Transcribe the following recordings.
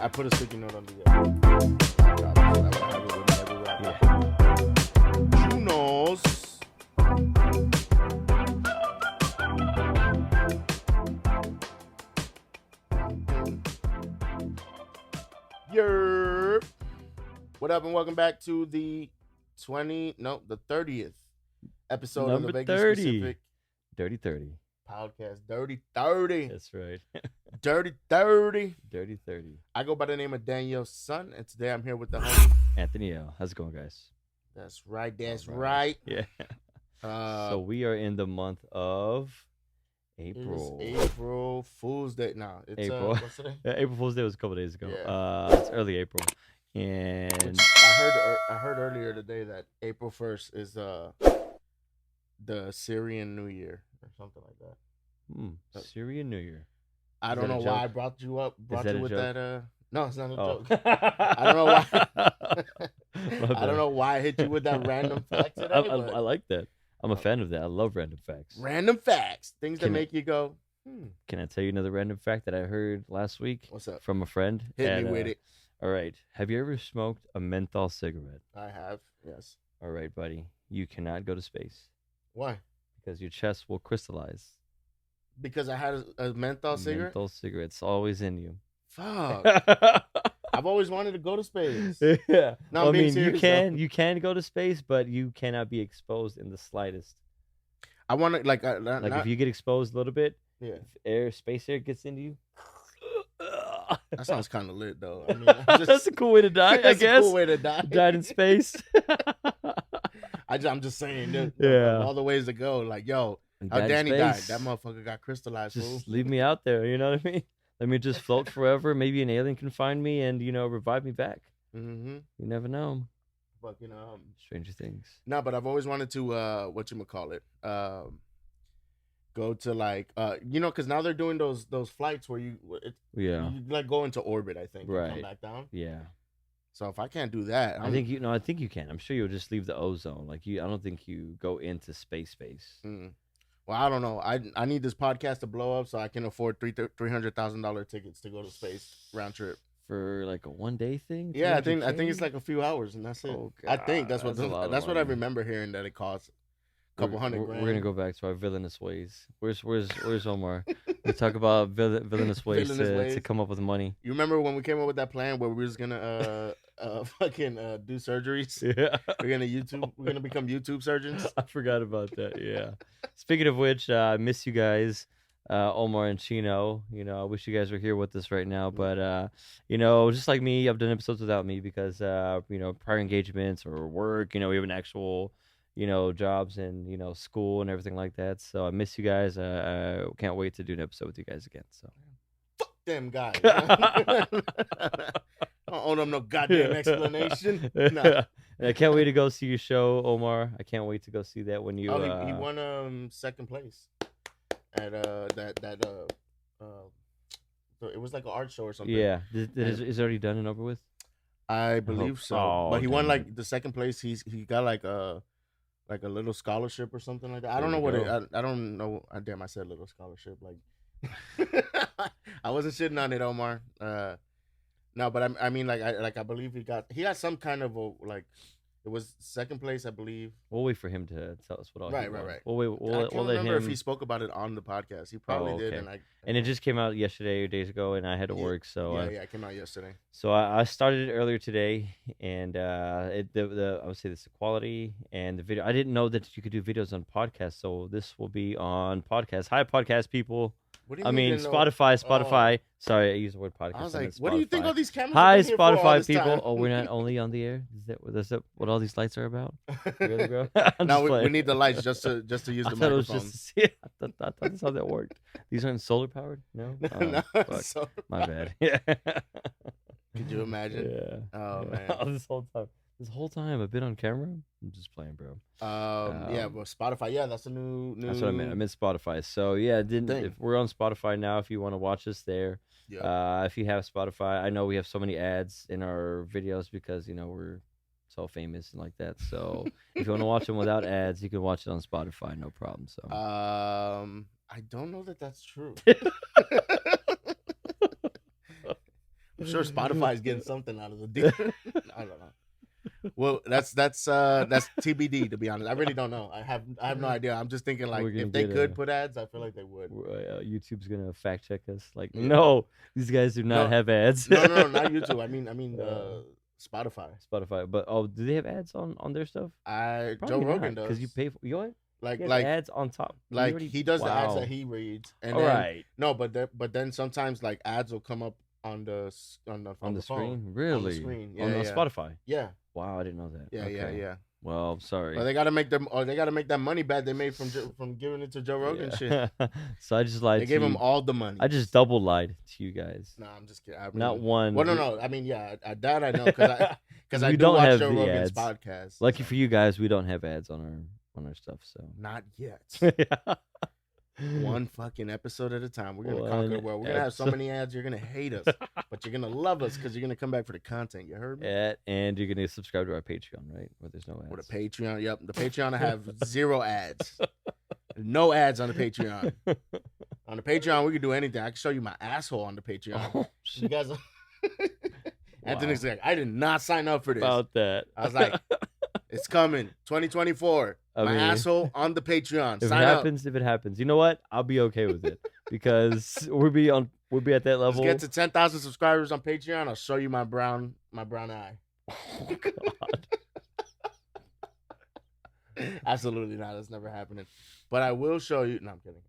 I put a sticky note on the laptop so that way I have it with me everywhere I go. Junos. Yerp. What up, and welcome back to the 30th episode of the Vegas 30. Specific Dirty 30. podcast. Dirty 30. That's right. Dirty 30. Dirty 30. I go by the name of Daniel's son, and today I'm here with the homie. Anthony L. How's it going, guys? That's right. That's All right. Yeah. So we are in the month of April. It's April Fool's Day. No, it's April. What's today? Yeah, April Fool's Day was a couple days ago. Yeah. It's early April. And I heard earlier today that April 1st is the Syrian New Year or something like that. Syrian New Year. I don't know why I brought you with joke? that. No, it's not a Oh. joke. I don't know why. My I don't know why I hit you with that random fact today. I like that. I'm a fan of that. I love random facts. Random facts, things that Can I- make you go, Can I tell you another random fact that I heard last week? What's up? From a friend? Hit me with it. All right. Have you ever smoked a menthol cigarette? I have, yes. All right, buddy. You cannot go to space Why? because your chest will crystallize. Because I had a menthol cigarette? Menthol cigarette's always in you. Fuck. I've always wanted to go to space. Yeah. No, I'm being you serious, you can go to space, but you cannot be exposed in the slightest. I want to, like If you get exposed a little bit, yeah. if space air gets into you. That sounds kind of lit, though. I mean, That's a cool way to die, I that's guess. a cool way to die. Died in space. I'm just saying, dude, Yeah. all the ways to go. Like, yo, how Died in Danny died. space. That motherfucker got crystallized, fool. Just leave me out there, you know what I mean? Let me just float forever. Maybe an alien can find me and, revive me back. Mm-hmm. You never know. But, Stranger things. no, but I've always wanted to, whatchamacallit, go to, like, because now they're doing those flights where you like, go into orbit, I think, and come Right. back down. Yeah. So if I can't do that, I think you can. I'm sure you'll just leave the ozone. I don't think you go into space. Well, I don't know. I need this podcast to blow up so I can afford $300,000 tickets to go to space round trip. For like a 1 day thing? Yeah, I think it's 300K? like a few hours and that's it. Oh, I think that's God, what a lot of that's what I money. remember hearing that it costs a couple $100 We're grand. gonna go back to our villainous ways. Where's Omar? We talk about villainous ways to come up with money. You remember when we came up with that plan where we were just gonna fucking do surgeries? Yeah. We're gonna become YouTube surgeons. I forgot about that. Yeah. Speaking of which, I miss you guys, Omar and Chino. I wish you guys were here with us right now. But just like me, I've done episodes without me because prior engagements or work. We have an actual jobs and school and everything like that. So I miss you guys. I can't wait to do an episode with you guys again. So Fuck them guys. I don't owe them no goddamn explanation. No. And I can't wait to go see your show, Omar. I can't wait to go see that when you. He won second place at it was like an art show or something. Yeah, is it already done and over with? I believe so. Oh, but he won dang like the second place. He got like a little scholarship or something like that. I don't know what I don't know. Damn, I said little scholarship. Like I wasn't shitting on it, Omar. No, but I mean, I believe he got some kind of it was second place, I believe. We'll wait for him to tell us what all. Right. He won. Right. We'll I can't let remember him. if he spoke about it on the podcast. He probably did, okay. and it just came out yesterday or days ago, and I had to work, so it came out yesterday. So I started it earlier today, and I would say this, the quality and the video. I didn't know that you could do videos on podcasts, so this will be on podcast. Hi, podcast people. What do you mean Spotify. Sorry, I used the word podcast. I was I like, meant what do you think Spotify. all these cameras? Hi, have been here for all Spotify this people. time? Oh, we're not only on the air. Is that what all these lights are about? Really, bro? I'm No, just we playing. need the lights just to use I the thought it was microphones. just to see it. I thought that's how that worked. These aren't solar powered? No? Oh, No, fuck. so- My bad. Yeah. Could you imagine? Yeah. Oh, Yeah. man. This whole time I've been on camera. I'm just playing, bro. Yeah, but Spotify, yeah, that's a new. That's what I meant. I meant Spotify. So yeah, Thing. if we're on Spotify now, if you want to watch us there, Yeah. if you have Spotify, I know we have so many ads in our videos because we're so famous and like that. So if you want to watch them without ads, you can watch it on Spotify, no problem. So I don't know that that's true. I'm sure Spotify's getting something out of the deal. I don't know. Well, that's TBD, to be honest. I really don't know. I have no idea. I'm just thinking like if they could put ads, I feel like they would. YouTube's gonna fact check us. Like, no, these guys do not have ads. No, not YouTube. I mean, Spotify. Spotify. But do they have ads on their stuff? Joe Rogan does, because you pay for like ads on top. Like he does the ads that he reads, and then, no, but then sometimes like ads will come up on the screen. Really? On the screen. Yeah, on Spotify. Yeah. Wow, I didn't know that. Yeah. Well, I'm sorry. Well, they gotta make that money back they made from giving it to Joe Rogan shit. So I just lied. They gave him all the money. I just double lied to you guys. No, I'm just kidding. Not one. Well, no. I mean, yeah, that I know because I do watch Joe Rogan's ads. podcast. Lucky for you guys, we don't have ads on our stuff. So not yet. Yeah. One fucking episode at a time. We're gonna conquer the world. We're gonna have so many ads. You're gonna hate us, but you're gonna love us because you're gonna come back for the content. You heard me? And you're gonna subscribe to our Patreon, right? Where there's no ads. With the Patreon, yep. The Patreon I have 0 ads. No ads on the Patreon. On the Patreon, we can do anything. I can show you my asshole on the Patreon. Oh, shit. You guys. Anthony's like, I did not sign up for this. About that. I was like, it's coming, 2024. My asshole on the Patreon. If it happens, you know what? I'll be okay with it because we'll be at that level. Let's get to 10,000 subscribers on Patreon. I'll show you my brown eye. Oh God. Absolutely not. That's never happening. But I will show you. No, I'm kidding.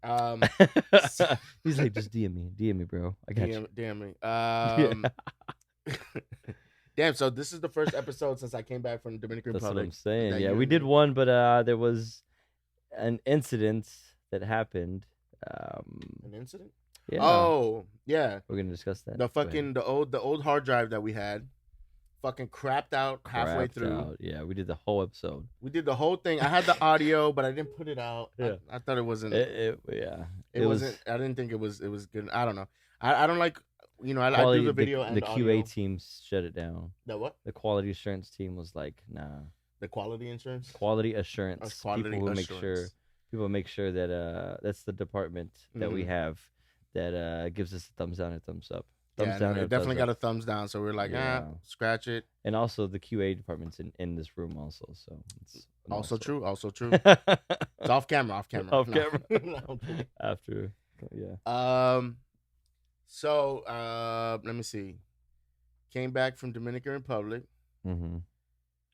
He's like, just DM me, bro. I got you. DM me. Damn, so this is the first episode since I came back from the Dominican Republic. That's what I'm saying. Yeah, we did one, but there was an incident that happened. An incident? Yeah. Oh, yeah. We're gonna discuss that. The old hard drive that we had, fucking crapped out halfway through. Yeah, we did the whole episode. We did the whole thing. I had the audio, but I didn't put it out. Yeah. I thought it wasn't. It wasn't. I didn't think it was good. I don't know. I don't like. You know, I do the video and the QA audio. team shut it down. The what? The quality assurance team was like, nah. The quality insurance? Quality assurance. Quality people assurance. make sure that that's the department that we have that gives us a thumbs down and thumbs up. Thumbs down. It definitely got a thumbs down. So we're like, scratch it. And also the QA department's in this room also. So it's also true. Also true. It's off camera. Off camera. Off No. camera. No, After, yeah. So let me see. Came back from Dominican Republic. Mm-hmm.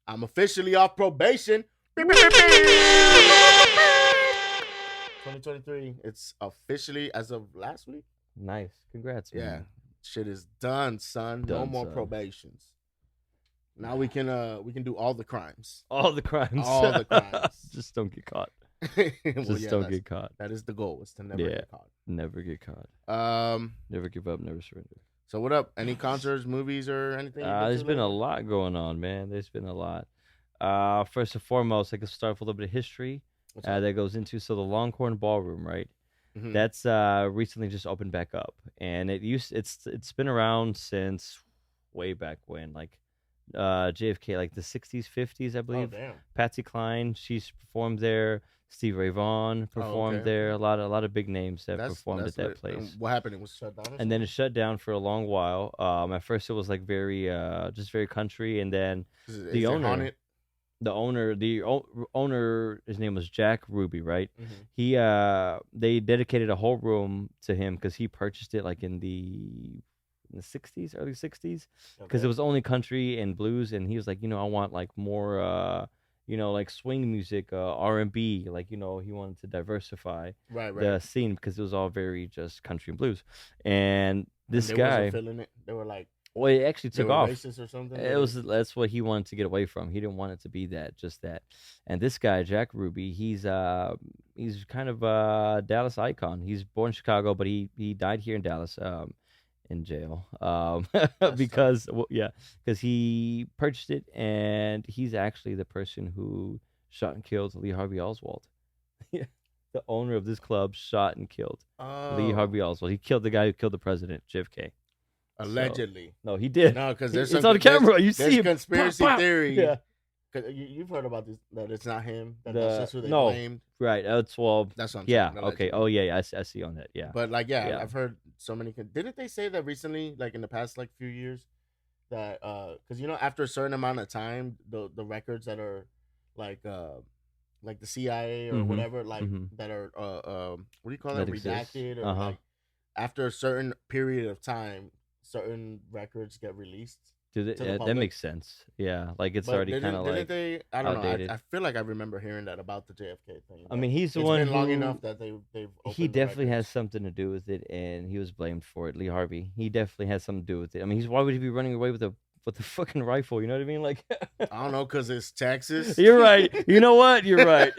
I'm officially off probation. 2023. It's officially as of last week. Nice. Congrats, man. Yeah. Shit is done, son. No more probations. Now we can do all the crimes. All the crimes. All the crimes. Just don't get caught. Well, don't get caught. That is the goal, is to never get caught. Never get caught. Never give up, never surrender. So what up? Any concerts, movies, or anything? There's been a lot going on, man. There's been a lot. First and foremost, I can start with a little bit of history that goes into the Longhorn Ballroom, right? Mm-hmm. That's recently just opened back up, and it's been around since way back when, like JFK, like the 60s, 50s, I believe. Oh, damn. Patsy Cline, she's performed there. Steve Ray Vaughan performed there. A lot of big names that performed at that place. What happened? It was shut down. And then it shut down for a long while. At first it was like very just very country, and then the owner, his name was Jack Ruby, right? Mm-hmm. He they dedicated a whole room to him because he purchased it like in the 60s, early 60s, because it was only country and blues, and he was like, I want like more like swing music, R&B, like, he wanted to diversify the scene because it was all very just country and blues. And this guy wasn't feeling it. They were like, well, it actually took off. Racist or something? That's what he wanted to get away from. He didn't want it to be just that. And this guy, Jack Ruby, he's kind of a Dallas icon. He's born in Chicago, but he died here in Dallas. In jail because he purchased it, and he's actually the person who shot and killed Lee Harvey Oswald. The owner of this club shot and killed Lee Harvey Oswald. He killed the guy who killed the president, JFK. Allegedly. No, he did. No, because it's on camera. You see conspiracy theory. Yeah. Cause you've heard about this, that it's not him. That's just who they blamed. Right. That's what I'm saying. Yeah. Okay. Oh, yeah. I see on that. Yeah. But I've heard so many. Didn't they say that recently, like in the past like few years, that because after a certain amount of time, the records that are like like the CIA or Mm-hmm. whatever, like Mm-hmm. that are what do you call that, That exists. redacted, or Uh-huh. like after a certain period of time, certain records get released to the That public. makes sense. Yeah, like it's But already kind didn't of didn't like they? I don't know. outdated. I feel like I remember hearing that about the JFK thing. I That mean, he's the it's one been long enough who that they've he opened the definitely has records. something to do with it, and he was blamed for it. Lee Harvey, he definitely has something to do with it. I mean, why would he be running away with a fucking rifle? You know what I mean? Like, I don't know, cause it's Texas. you're right. You know what? You're right.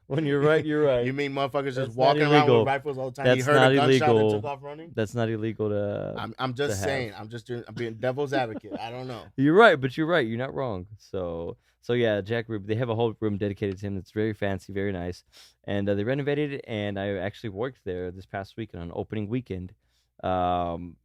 When you're right, you're right. You mean motherfuckers just That's not walking around with illegal. rifles all the time? He That's heard a not gunshot and took illegal. off running. That's not illegal to I'm just have. saying. I'm being devil's advocate. I don't know. You're right, but you're right. You're not wrong. So yeah, Jack Ruby. They have a whole room dedicated to him. It's very fancy, very nice, and they renovated it. And I actually worked there this past weekend on opening weekend. That's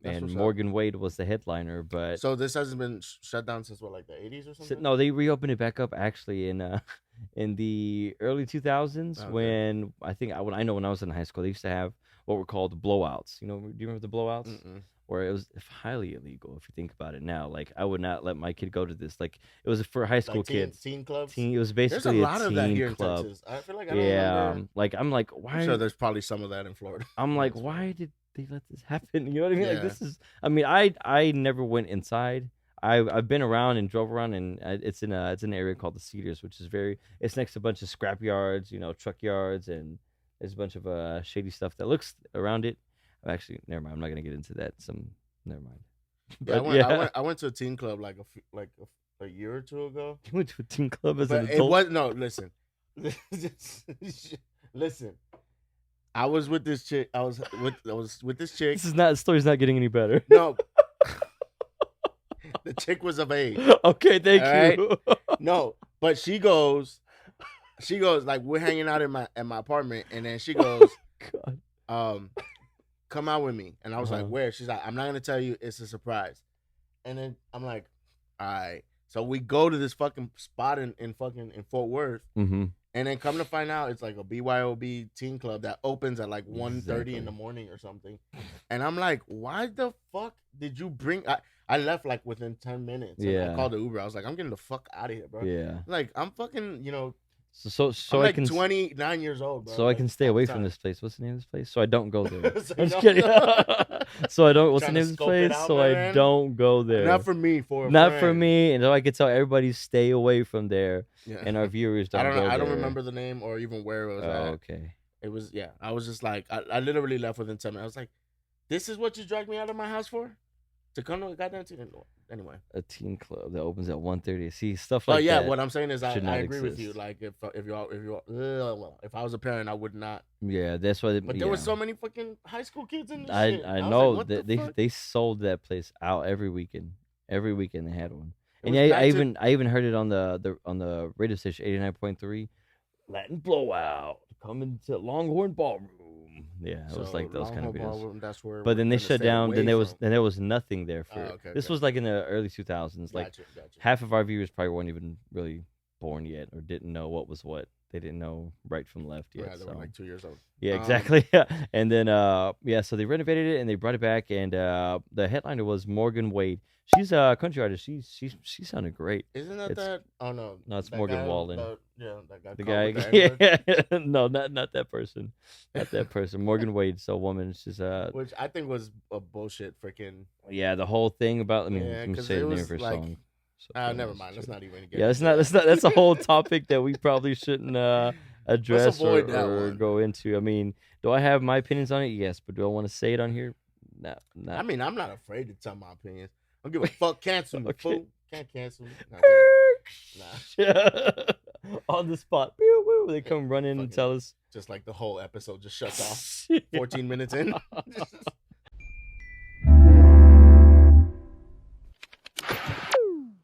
And what's up. Morgan Wade was the headliner, but So this hasn't been shut down since what, like the 80s or something? no, they reopened it back up actually in the early 2000s Okay. when when I was in high school, they used to have what were called blowouts. Do you remember the blowouts? Mm-mm. Where it was highly illegal if you think about it now. Like I would not let my kid go to this. Like it was for high school Like kids. teen clubs. It was There's a basically lot of that teen here in club. Texas. I feel like I don't Yeah, remember. like I'm like, I'm why? sure there's probably some of that in Florida. I'm like, That's why did they let this happen? You know what I mean? Like Yeah. this is. I mean, I never went inside. I've been around and drove around, and it's in an area called the Cedars, which is it's next to a bunch of scrap yards, truck yards, and there's a bunch of shady stuff that looks around it. Actually, never mind. I'm not gonna get into that. Never mind. Yeah, But yeah, I went to a teen club like a year or two ago. you went to a teen club as an But it adult. was no, listen. Listen. I was with this chick. I was with this chick. The story's not getting any better. No. The chick was of age. Okay, thank All right? you. No, but she goes like we're hanging out in my apartment, and then she goes, God. come out with me. And I was like, Uh-huh. where? She's like, I'm not gonna tell you, it's a surprise. And then I'm like, all right. So we go to this fucking spot in Fort Worth. Mm-hmm. And then come to find out, it's like a BYOB teen club that opens at like 1:30 Exactly. in the morning or something. And I'm like, why the fuck did you bring? I left like within 10 minutes. And Yeah. I called the Uber. I was like, I'm getting the fuck out of here, bro. Yeah. Like, I'm fucking, So I'm I like can 29 years old, bro. so I Like, can stay all the away from time. this place. What's the name of this place? So I don't go there. So I'm you just don't kidding. go. So I don't. What's the Trying to name of this scope it place? out, So I man? don't go there. Not for me, for a Not for friend. me. And so I can tell everybody stay away from there, Yeah. and our viewers don't. I don't know. Go I don't there. remember the name or even where it was Oh, at. okay. It was, yeah. I was just like, I literally left within 10 minutes. I was like, this is what you dragged me out of my house for? To come to a goddamn teen? Anyway. A teen club that opens at 1:30. See stuff like But yeah, that. what I'm saying is I should not agree with you. exist. Like if I was a parent, I would not. Yeah, that's why. But there were so many fucking high school kids in this shit. I was know like, what the that fuck? they sold that place out every weekend. Every weekend they had one. It And was yeah, back I to- even heard it on the radio station 89.3, Latin Blowout coming to Longhorn Ballroom. Yeah, it was So, like those kind of Longhorn videos. Ballroom, that's where But we're then they gonna shut stay down. Then away there was nothing there for. okay, This okay. was like in the early 2000s. Like Gotcha. half of our viewers probably weren't even really born yet or didn't know what was what. They didn't know right from left yet. Yeah, they so. were like 2 years old. Yeah, exactly. And then so they renovated it and they brought it back, and the headliner was Morgan Wade. She's a country artist. She sounded great. Isn't that It's- that? Oh no, No, it's that Morgan guy, Wallen. that guy. The called guy, with the N-word? no, not that person, not that person. Morgan Wade, so woman. She's Which I think was a bullshit freaking. yeah, the whole thing about. I mean, Yeah, let me 'cause say it the name was of her like- song. So, Never mind. Let's not even get. Yeah, it's into not. that. It's not. That's a whole topic that we probably shouldn't address avoid that or one. go into. I mean, do I have my opinions on it? Yes, but do I want to say it on here? No, no. I mean, I'm not afraid to tell my opinions. I don't give a fuck. Cancel me, Okay. fool. Can't cancel me. Nah, On the spot. Pew, pew. They come run in and Fucking- tell us. just like the whole episode just shuts off. 14 minutes in.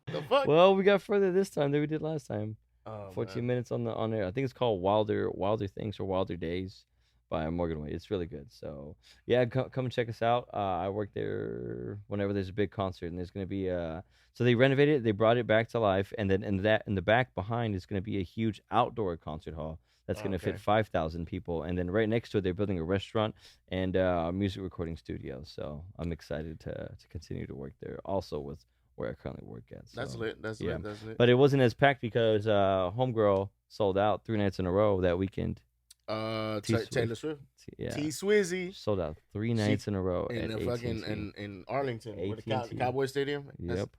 The fuck? Well, we got further this time than we did last time. Oh, 14 man. minutes on air. I think it's called Wilder Things or Wilder Days by Morgan Wade. It's really good. So yeah, come and check us out. I work there whenever there's a big concert, and there's gonna be so they renovated it, they brought it back to life, and then in the back behind is gonna be a huge outdoor concert hall. that's going to Okay. fit 5,000 people. And then right next to it, they're building a restaurant and a music recording studio. So I'm excited to continue to work there. Also with where I currently work at. So, That's lit. That's yeah. lit. That's lit. But it wasn't as packed because Homegirl sold out 3 nights in a row that weekend. Taylor Swift. Yeah. T Swizzy. Sold out 3 nights in a row in at the fucking AT&T. in Arlington, where the AT&T. Cowboy Stadium. Yep.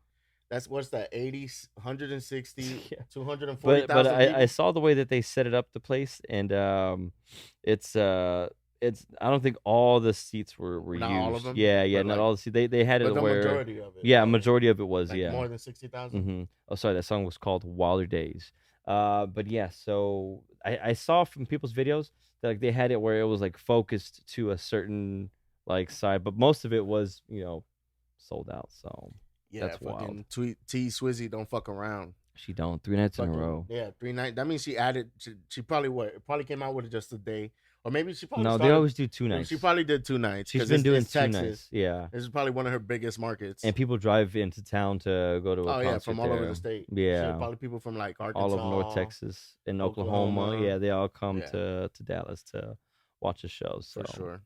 That's what's that? 80, 160, Yeah. 240,000 But people. I saw the way that they set it up, the place, and it's I don't think all the seats were Not used. all of them? Yeah, But, not like- all the seats. They had it But the where majority of it. yeah, majority of it was like yeah. more than 60,000. Mm-hmm. Oh, sorry, that song was called Wilder Days. But yeah, so I saw from people's videos that like they had it where it was like focused to a certain like side, but most of it was sold out. So Yeah, that's fucking T Swizzy don't fuck around. she don't 3 nights in a row. Yeah, 3 nights. That means she added. She probably probably came out with it just a day, or maybe she probably No, they started- always do 2 nights. She probably did 2 nights. She's 'cause been doing it's 2 Texas. nights. Yeah. This is probably one of her biggest markets. And people drive into town to go to a oh concert yeah, from all over there. the state. Yeah. Shit, probably people from like Arkansas, All of North Texas and Oklahoma. Oklahoma. Yeah, they all come Yeah. to Dallas to watch the show. So. for sure.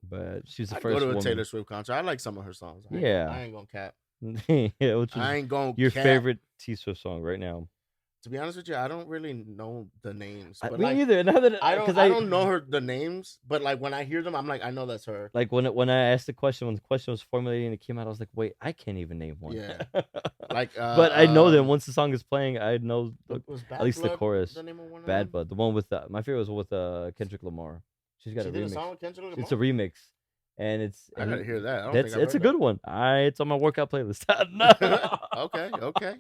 But she's the I'd first go to a woman. Taylor Swift concert. I like some of her songs. Yeah. I ain't gonna cap. Yeah, which is I ain't gonna. your cap. favorite T Swift song right now? To be honest with you, I don't really know the names. But Me like, either. Now that I because don't know her the names, but like when I hear them, I'm like, I know that's her. Like when I asked the question, when the question was formulating and it came out, I was like, wait, I can't even name one. Yeah. Like, but I know them once the song is playing. I know was at least the Bad Blood chorus. the name of one of Bad them? Blood, the one with my favorite was with Kendrick Lamar. She's got She a did a remix. song with Kendrick Lamar? It's a remix, and it's I gotta hear that. I don't That's think I've it's a heard good one. It's on my workout playlist. No. Okay.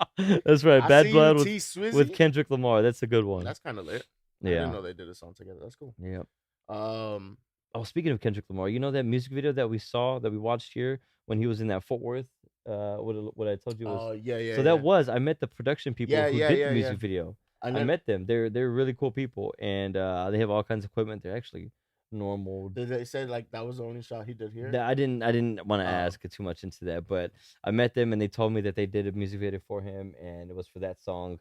That's right. I Bad See Blood You, with, T Swizzy? with Kendrick Lamar. That's a good one. That's kind of lit. I Yeah. didn't know they did a song together. That's cool. Yep. Um, Oh, speaking of Kendrick Lamar, you know that music video that we watched here when he was in that Fort Worth? What I told you was. yeah. So that was I met the production people Yeah, who yeah, did yeah, the music yeah. video. I know. met them. They're really cool people, and they have all kinds of equipment. They're actually normal. Did they say like that was the only shot he did here? I didn't want to Oh. ask too much into that, but I met them and they told me that they did a music video for him, and it was for that song.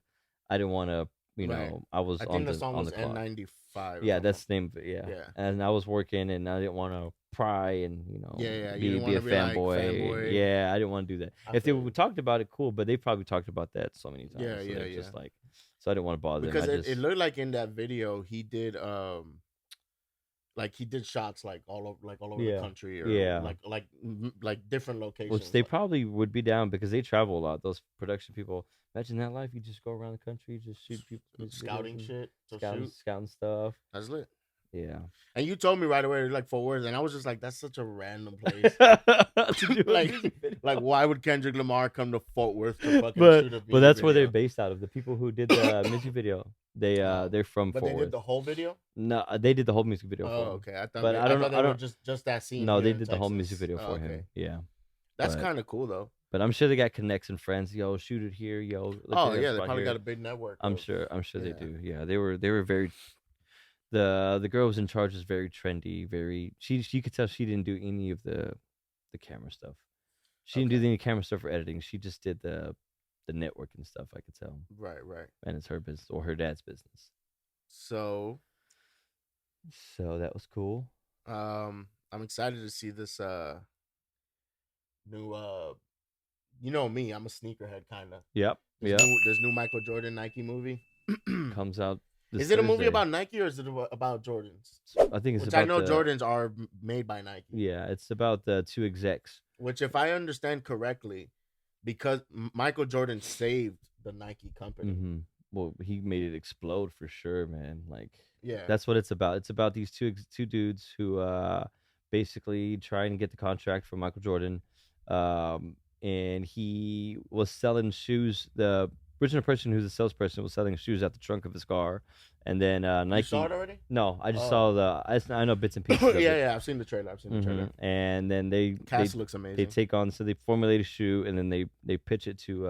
I didn't want to, Right. I was I on think the the song on was the clock. N95. Yeah, that's the name of it. Yeah. Yeah. And I was working, and I didn't want to pry and Yeah, you be didn't a wanna be like fanboy. fanboy. Yeah, I didn't want to do that. I If they feel you. talked about it, cool, but they probably talked about that so many times. Yeah, so yeah, they're yeah. just like, so I didn't want to bother because them. it looked like in that video he did like he did shots like all over Yeah. the country or Yeah. like different locations. Which they probably would be down because they travel a lot. Those production people. Imagine that life. You just go around the country, just shoot people, scouting shit to shoot. scouting stuff. That's lit. Yeah. And you told me right away like Fort Worth, and I was just like, that's such a random place. To do a Like- music video. Like, why would Kendrick Lamar come to Fort Worth to fucking shoot a but that's where they're video? based out of. The people who did the music video, they're from But Fort they Worth. did the whole video. No, they did the whole music video. Oh, for him. okay. I thought, But they, I don't thought know- they I were don't- just that scene. No, here they in did the whole Texas. music video Oh, for him. okay. Yeah. That's But- kind of cool though. But I'm sure they got connects and friends. Yo, shoot it here. Yo. look Oh at yeah, us they right probably here. got a big network. I'm of- sure they Yeah. do. Yeah, they were very. The girl who was in charge was very trendy. Very. She could tell she didn't do any of the camera stuff. She didn't do any camera stuff for editing. She just did the networking stuff. I could tell, Right. and it's her business or her dad's business. So, So that was cool. I'm excited to see this new you know me, I'm a sneakerhead kind of. Yep. This new Michael Jordan Nike movie. Comes out. This Is it a movie Thursday. about Nike or is it about Jordans? I think it's Which about I know the, Jordans are made by Nike. Yeah, it's about the two execs. Which, if I understand correctly, because Michael Jordan saved the Nike company. Mm-hmm. Well, he made it explode for sure, man. Like Yeah. that's what it's about. It's about these two dudes who basically trying to get the contract from Michael Jordan. And he was selling shoes. The original person who's a salesperson was selling shoes out the trunk of his car, and then Nike. You saw it already? No, I just Oh. saw I know bits and pieces. Of it. yeah, I've seen the trailer. Mhm. And then they Cast looks amazing. they take on, so they formulate a shoe and then they pitch it to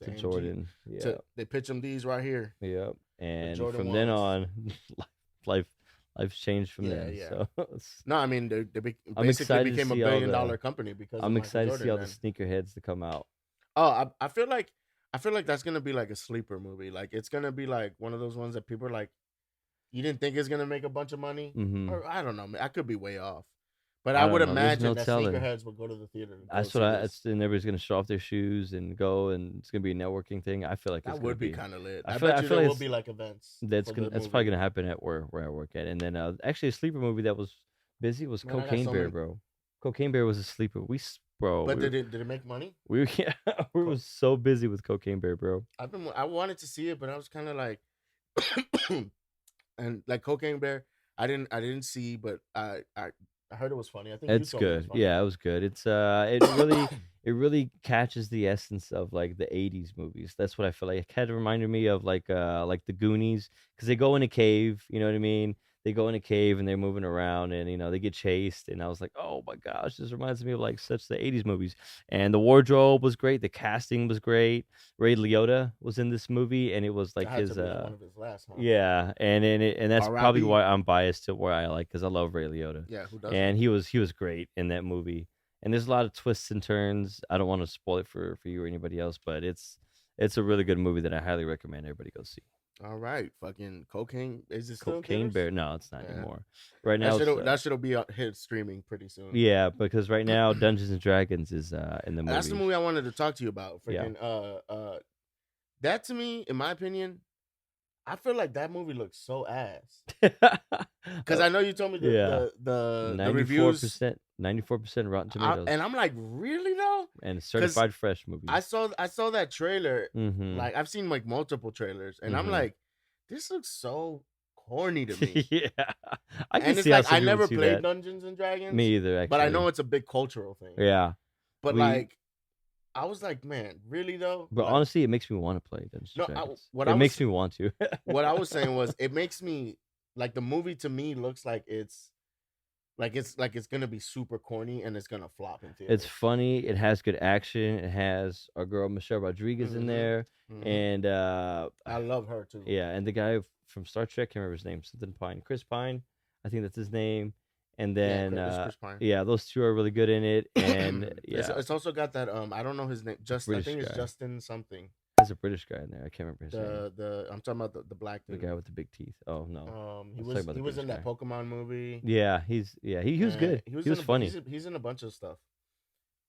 AMG. Jordan. Yeah. They pitch him these right here. Yep. And Jordan from then on, life life's changed from Yeah, then. yeah. So No, I mean I'm basically excited to became a see all $1 billion the- company because I'm of excited Michael to see all Jordan, the sneakerheads to come out. Oh, I feel like I feel like that's gonna be like a sleeper movie. Like it's gonna be like one of those ones that people are like, you didn't think it's gonna make a bunch of money, Mm-hmm. or I don't know. I could be way off, but I I would don't know. There's no imagine that telling. sneakerheads would go to the theater to go That's what see I. this. And everybody's gonna show off their shoes and go, and it's gonna be a networking thing. I feel like it's That gonna would be be. kind of lit. I I feel. bet I you feel there like will be like events that's for gonna. the That's probably movie. gonna happen at where I work at. And then actually a sleeper movie that was busy was Man, I got Cocaine so Bear, many. bro. Cocaine Bear was a sleeper. Bro, But did it make money? yeah, we were Co- so busy with Cocaine Bear, bro. I wanted to see it, but I was kind of like, and like Cocaine Bear, I didn't see, but I heard it was funny. I think you It's told me it was good. funny. Yeah, it was good. It's it really catches the essence of like the 80s movies. That's what I feel like. It kind of reminded me of like the Goonies, cuz they go in a cave, you know what I mean? They go in a cave and they're moving around and they get chased, and I was like, "Oh my gosh, this reminds me of like such the 80s movies." And the wardrobe was great, the casting was great. Ray Liotta was in this movie, and it was like That had to his be like one of his last, huh? yeah, and that's probably R.I.P. why I'm biased to where I like, cuz I love Ray Liotta. Yeah, who doesn't? And he was great in that movie. And there's a lot of twists and turns. I don't want to spoil it for you or anybody else, but it's a really good movie that I highly recommend everybody go see. All right, fucking Cocaine. Is it still in Cocaine theaters? Bear? No, it's not Yeah. anymore. Right now, it's, That should be hit streaming pretty soon. yeah, because right now Dungeons and Dragons is in the movie. That's the movie I wanted to talk to you about. Yeah. Freaking that to me, in my opinion, I feel like that movie looks so ass. Because I know you told me the reviews, 94% Rotten Tomatoes, and I'm like, really though? and certified fresh movie. I saw that trailer. Mm-hmm. Like I've seen like multiple trailers, and I'm Mhm. like, this looks so corny to me. Yeah, I can And it's see how like some I people never see played that. Dungeons and Dragons. Me either, actually. But I know it's a big cultural thing. Yeah, But we- like, I was like, man, really though? but Like, honestly, it makes me want to play Dungeons No, and Dragons. what It I was- makes me want to. what I was saying was, it makes me like the movie to me looks like it's gonna be super corny and it's gonna flop in theaters. It's funny. It has good action. It has our girl Michelle Rodriguez in Mhm. there, Mhm. and I love her too. yeah, and the guy from Star Trek, can't remember his name, something Pine, Chris Pine, I think that's his name. And then it's Chris Pine. yeah, those two are really good in it, and yeah, It's also got that I don't know his name. I British think it's guy. Justin something. there's a British guy in there. I can't remember his name. I'm talking about the black The dude. guy with the big teeth. Oh no. He Let's was talk about the in British that guy. Pokemon movie. Yeah, he was good. He was funny. He's in a bunch of stuff.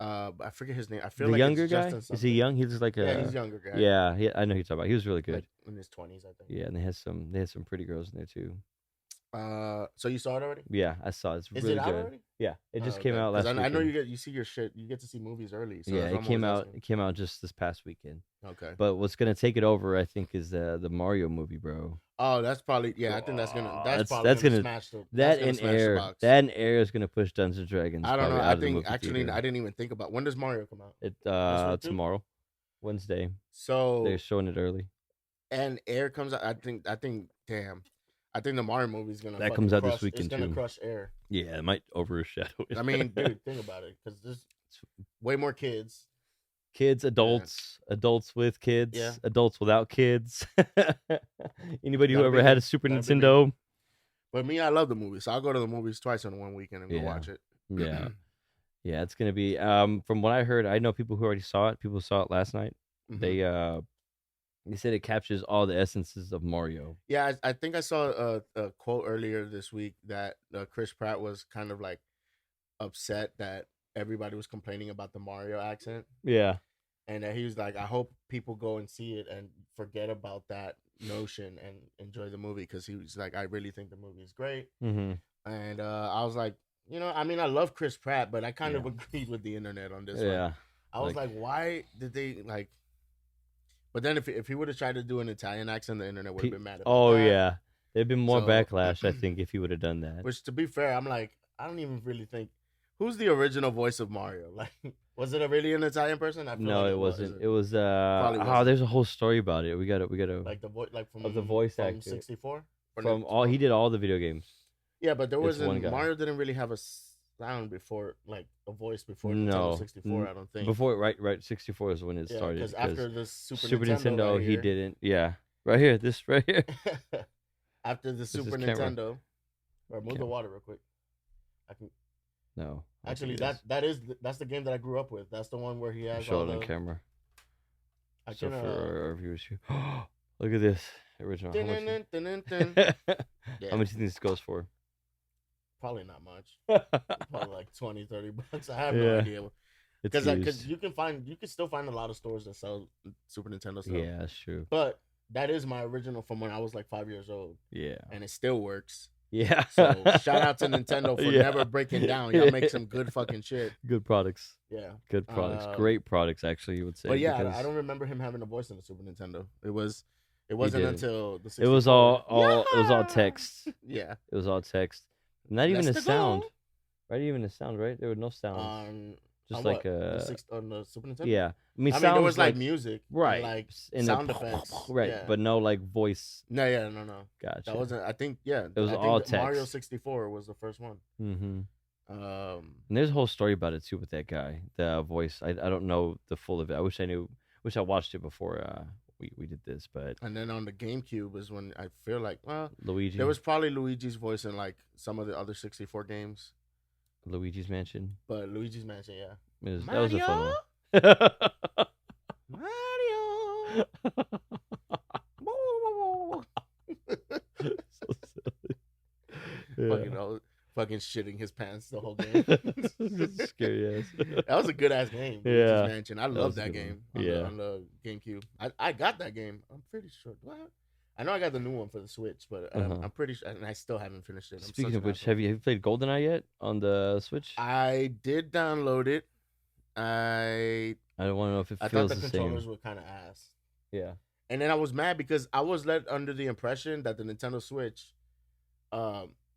I forget his name. I feel The like younger it's guy? Justin Is something. he young? He's like a Yeah, he's a younger guy. yeah. I know who you're talking about. He was really good. Like in his 20s, I think. Yeah, and they had some pretty girls in there too. So you saw it already? Yeah, I saw it. It's Is really it out good. already? Yeah, it just Oh, came okay. out 'Cause last. I know weekend. you see your shit. You get to see movies early. So Yeah, that's what it I'm came always out. asking. It came out just this past weekend. Okay. But what's gonna take it over, I think, is the Mario movie, bro. Oh, that's probably I think that's Oh, gonna that's probably gonna- smash the That that's gonna and smash the Air, box. that and Air is gonna push Dungeons and Dragons. I don't know. probably I out of the think movie actually theater. I didn't even think about when does Mario come out? It week too? tomorrow, Wednesday. So They're showing it early. and Air comes out. I think damn. I think the Mario movie is gonna That fucking comes out this crush- weekend, It's gonna too. crush Air. Yeah, it might overshadow it. I mean, dude, think about it, because there's way more kids. kids, adults, adults with kids, Yeah. adults without kids. Anybody who Gotta ever be had me. a Super Gotta be me. Nintendo. But me, I love the movie, so I'll go to the movies twice in one weekend and go Yeah. watch it. Yeah. Yeah, it's gonna be. From what I heard, I know people who already saw it. People saw it last night. Mhm. They said it captures all the essences of Mario. Yeah, I think I saw a quote earlier this week that Chris Pratt was kind of like upset that everybody was complaining about the Mario accent, Yeah. and that he was like, I hope people go and see it and forget about that notion and enjoy the movie, because he was like, I really think the movie is great. Mm-hmm. And I was like, I mean, I love Chris Pratt, but I kind of Yeah. agreed with the internet on this one. Yeah. I was like, why did they like? But then if he would have tried to do an Italian accent, the internet would have been mad at Oh that. yeah. There'd been more So- backlash, I think, if he would have done that. Which, to be fair, I'm like, I don't even really think who's the original voice of Mario. Like, was it really an Italian person? I feel No, like it wasn't. Was. It was Probably wasn't. there's a whole story about it. We gotta Like the voice, like from of the voice from actor. 64. from all he did all the video games. Yeah, but there It's one wasn't. guy. Mario didn't really have a sound before, like a voice before No. Nintendo 64. I don't think. Before right 64 is when it Yeah, started. because after the Super Super Nintendo, Nintendo, right he here- didn't. Yeah. Right here, this right here. After the is Super camera. Nintendo, or move the Camera. water real quick. I can No. I actually think it is. that's the game that I grew up with. That's the one where he has Show all it on the. camera. So for our viewers here, look at this original. How much do you think this goes for? Probably not much. Probably like $20-$30. I have no idea. Because you can still find a lot of stores that sell Super Nintendo stuff. Yeah, that's true. But that is my original from when I was like 5 years old. Yeah. And it still works. Yeah. So shout out to Nintendo for never breaking down. Y'all make some good fucking shit. Good products. Yeah. Good products. Great products, actually, you would say. But yeah, I don't remember him having a voice in the Super Nintendo. It wasn't until the 64. It was all text. Yeah. It was all text. Not even a sound. Right? Even a sound, right? There were no sounds. Just like on the Super Nintendo. Yeah, I mean there was like music, right? Like sound effects, right? Yeah. But no like voice. No. Gotcha. That wasn't. I think it was all text. Mario 64 was the first one. Mm-hmm. And there's a whole story about it too with that guy, the voice. I don't know the full of it. I wish I knew. Wish I watched it before we did this. But and then on the GameCube is when I feel like Luigi. There was probably Luigi's voice in like some of the other 64 games. Luigi's Mansion. But Luigi's Mansion, yeah. That was a fun one. Mario. So silly. Yeah. Fucking shitting his pants the whole game. Scary ass. That was a good ass game. Yeah. Luigi's Mansion. I love that game. On the GameCube. I got that game. I'm pretty sure. What? I know I got the new one for the Switch, but I'm pretty sure, and I still haven't finished it. Speaking of which, have you played GoldenEye yet on the Switch? I did download it. I don't want to know if it feels the same. I thought the controllers were kind of ass. Yeah. And then I was mad because I was led under the impression that the Nintendo Switch,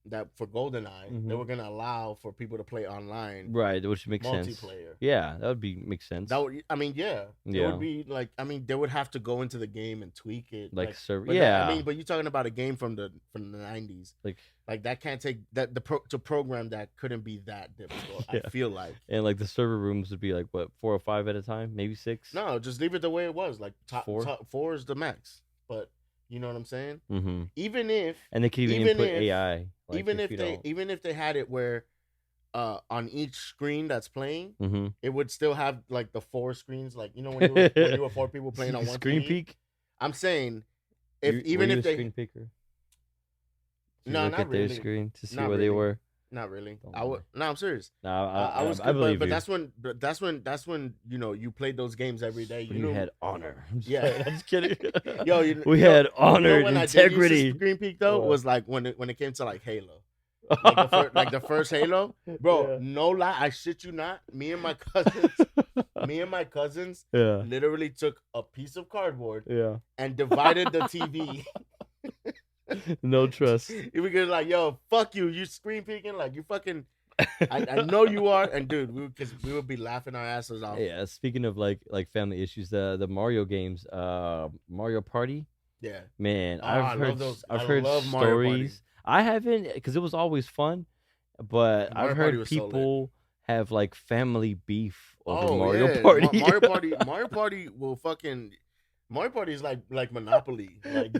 that for GoldenEye, they were gonna allow for people to play online, right? Which makes sense. Multiplayer. Yeah, that would make sense. That would, I mean, yeah. It would be like, I mean, they would have to go into the game and tweak it, like server. Yeah, I mean, but you're talking about a game from the 90s, like that can't take that to program that couldn't be that difficult. Yeah. I feel like, and like the server rooms would be like what 4 or 5 at a time, maybe 6. No, just leave it the way it was. Like top 4 is the max, but. You know what I'm saying? Mm-hmm. Even if and they could even input AI. Like even if they had it where, on each screen that's playing, it would still have like the 4 screens. Like when you were 4 people playing on one screen TV, peek. I'm saying were you a screen peeker? No, look not at really. Their screen to see not where really. they were. Not really. I'm serious. No, I was. I believe but that's when you played those games every day. You had honor. Yeah, I'm just kidding. We had honor, and integrity. I did screen peek though was like when it came to like Halo, like the first Halo, bro. Yeah. No lie, I shit you not. Me and my cousins, literally took a piece of cardboard, and divided the TV. No trust. We could like, yo, fuck you. You screen peeking like you fucking. I know you are, and dude, we would be laughing our asses off. Yeah. Speaking of like family issues, the Mario games, Mario Party. Yeah. Man, I've heard stories. I haven't, because it was always fun, but I've heard people have like family beef over Mario Party. Mario Party will fucking. Mario Party is like Monopoly, like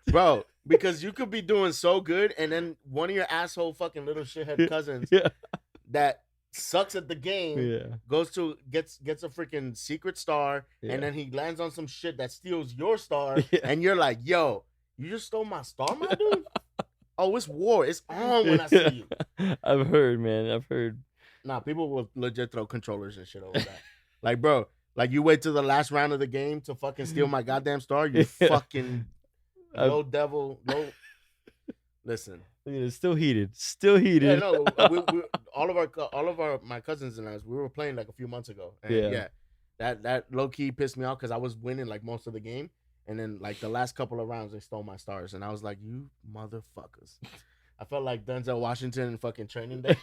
bro, because you could be doing so good, and then one of your asshole fucking little shithead cousins that sucks at the game gets a freaking secret star, and then he lands on some shit that steals your star, and you're like, yo, you just stole my star, my dude. Oh, it's war. It's on when I see you. I've heard, man. I've heard. Nah, people will legit throw controllers and shit over that. Like, bro. Like, you wait till the last round of the game to fucking steal my goddamn star? You fucking low devil. Listen. It's still heated. Yeah, no, all of my cousins and us, we were playing like a few months ago. And that low-key pissed me off because I was winning like most of the game. And then like the last couple of rounds, they stole my stars. And I was like, you motherfuckers. I felt like Denzel Washington in fucking Training Day.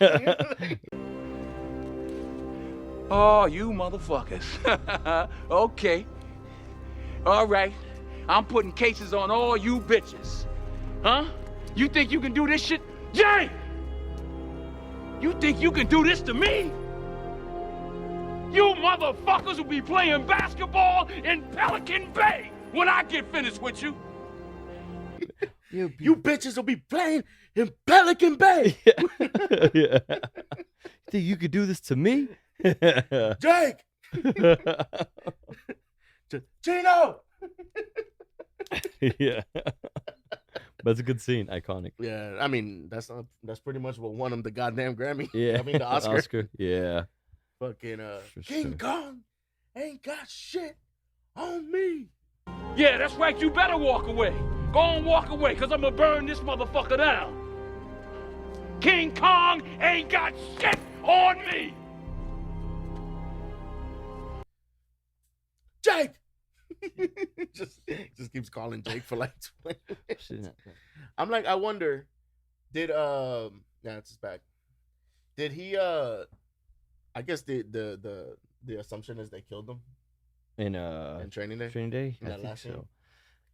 Oh, you motherfuckers. Okay. All right. I'm putting cases on all you bitches. Huh? You think you can do this shit? Jay! You think you can do this to me? You motherfuckers will be playing basketball in Pelican Bay when I get finished with you. You bitches will be playing in Pelican Bay. Yeah. You think you could do this to me? Jake! Chino. Yeah. That's a good scene. Iconic. Yeah, I mean that's pretty much what won him the goddamn Grammy. Yeah. I mean the Oscar. Yeah. Fucking For King sure. Kong ain't got shit on me. Yeah, that's right. You better walk away. Go on, walk away, because I'm going to burn this motherfucker down. King Kong ain't got shit on me. Jake. just keeps calling Jake for like 20 minutes. I'm like, I wonder, did it's his back. Did he I guess the assumption is they killed him in Training Day. Training Day? In I that think last scene? so.